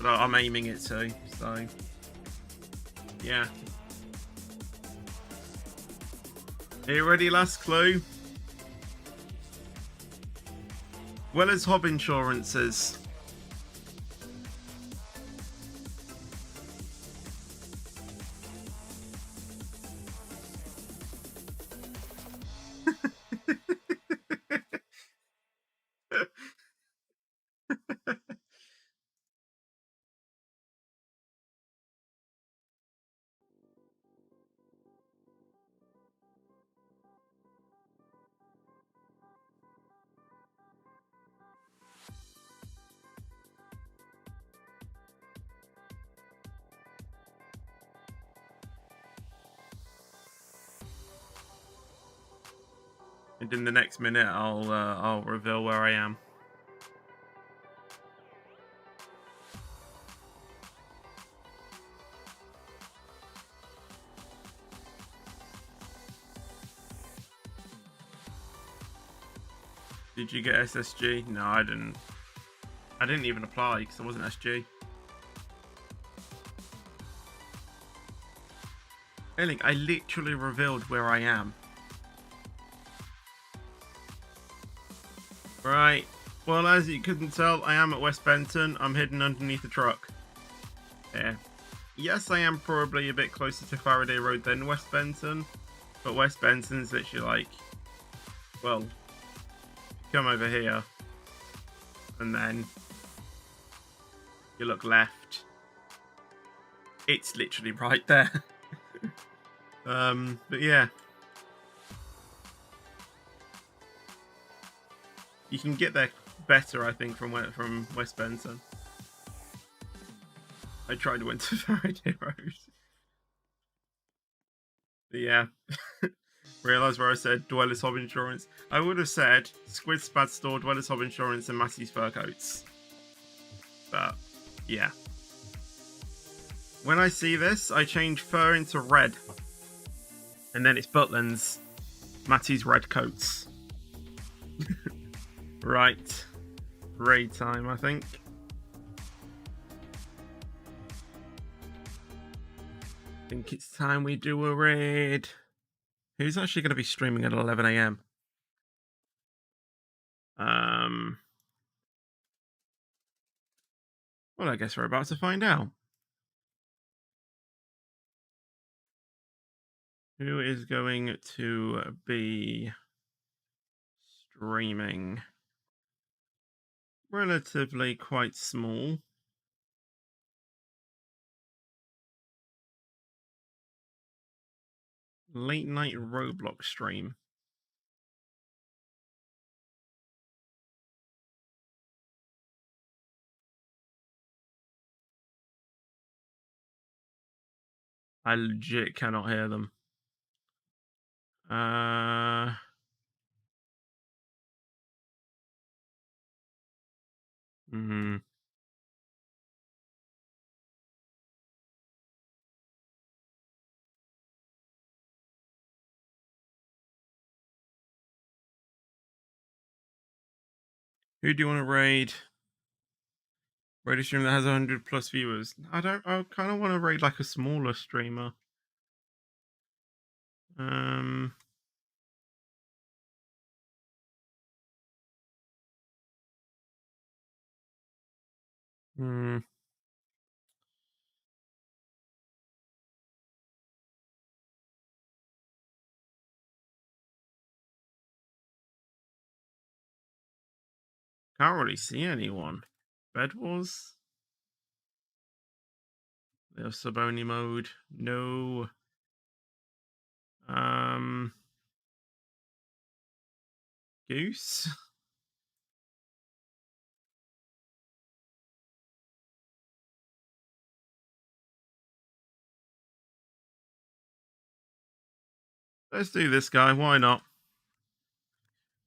But I'm aiming it to, so... yeah. Are you ready? Last clue. Weller's Hob Insurances. And in the next minute, I'll reveal where I am. Did you get SSG? No, I didn't. I didn't even apply because I wasn't SG. Link, I literally revealed where I am. Right. Well, as you couldn't tell, I am at West Benton. I'm hidden underneath the truck. Yeah. Yes, I am probably a bit closer to Faraday Road than West Benton. But West Benton's literally like... well, come over here. And then... you look left. It's literally right there. But yeah. You can get there better, I think, from West Benton. I tried to went to Faraday Road. But yeah. Realise where I said Dweller's Hob Insurance. I would have said Squid Spad Store, Dweller's Hob Insurance, and Massey's Fur Coats. But yeah. When I see this, I change fur into red. And then it's Butland's Matty's red coats. Right. Raid time, I think. I think it's time we do a raid. Who's actually going to be streaming at 11 AM? Well, I guess we're about to find out. Who is going to be streaming? Relatively quite small. Late night Roblox stream. I legit cannot hear them. Who do you want to raid? Raid a stream that has 100 plus viewers. I kind of want to raid like a smaller streamer. Can't really see anyone. Bed Wars? There's sub-only mode. No. Goose? Let's do this guy. Why not?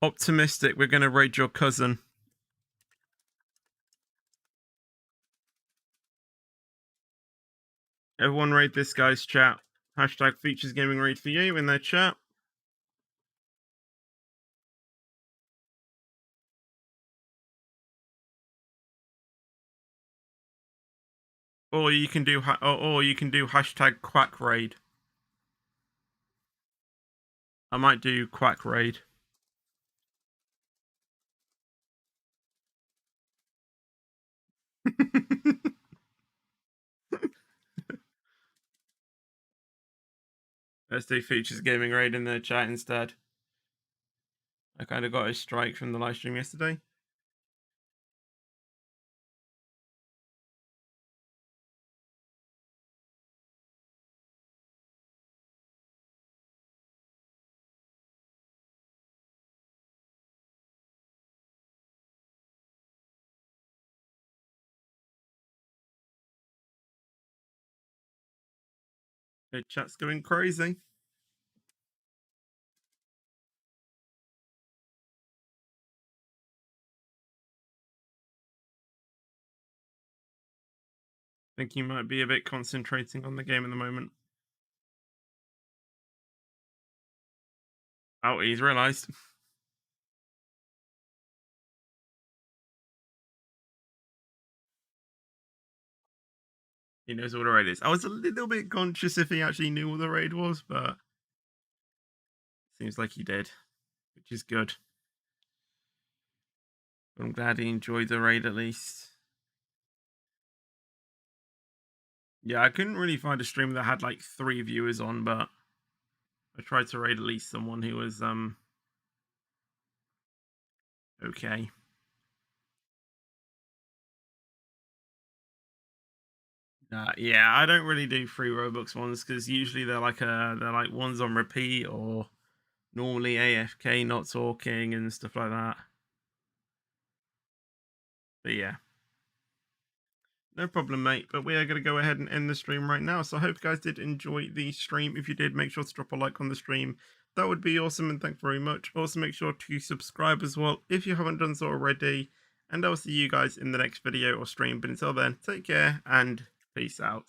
Optimistic. We're going to raid your cousin. Everyone raid this guy's chat. Hashtag features gaming raid for you in their chat. Or you can do hashtag quack raid. I might do quack raid. Let's do features gaming raid in the chat instead. I kind of got a strike from the live stream yesterday. The chat's going crazy. I think you might be a bit concentrating on the game at the moment. Oh, he's realised. He knows what the raid is. I was a little bit conscious if he actually knew what the raid was, but seems like he did, which is good. I'm glad he enjoyed the raid at least. Yeah, I couldn't really find a stream that had like 3 viewers on, but I tried to raid at least someone who was okay. Yeah, I don't really do free Roblox ones because usually they're like ones on repeat or normally AFK, not talking and stuff like that. But yeah, no problem, mate. But we are going to go ahead and end the stream right now. So I hope you guys did enjoy the stream. If you did, make sure to drop a like on the stream. That would be awesome, and thanks very much. Also, make sure to subscribe as well if you haven't done so already. And I'll see you guys in the next video or stream. But until then, take care and peace out.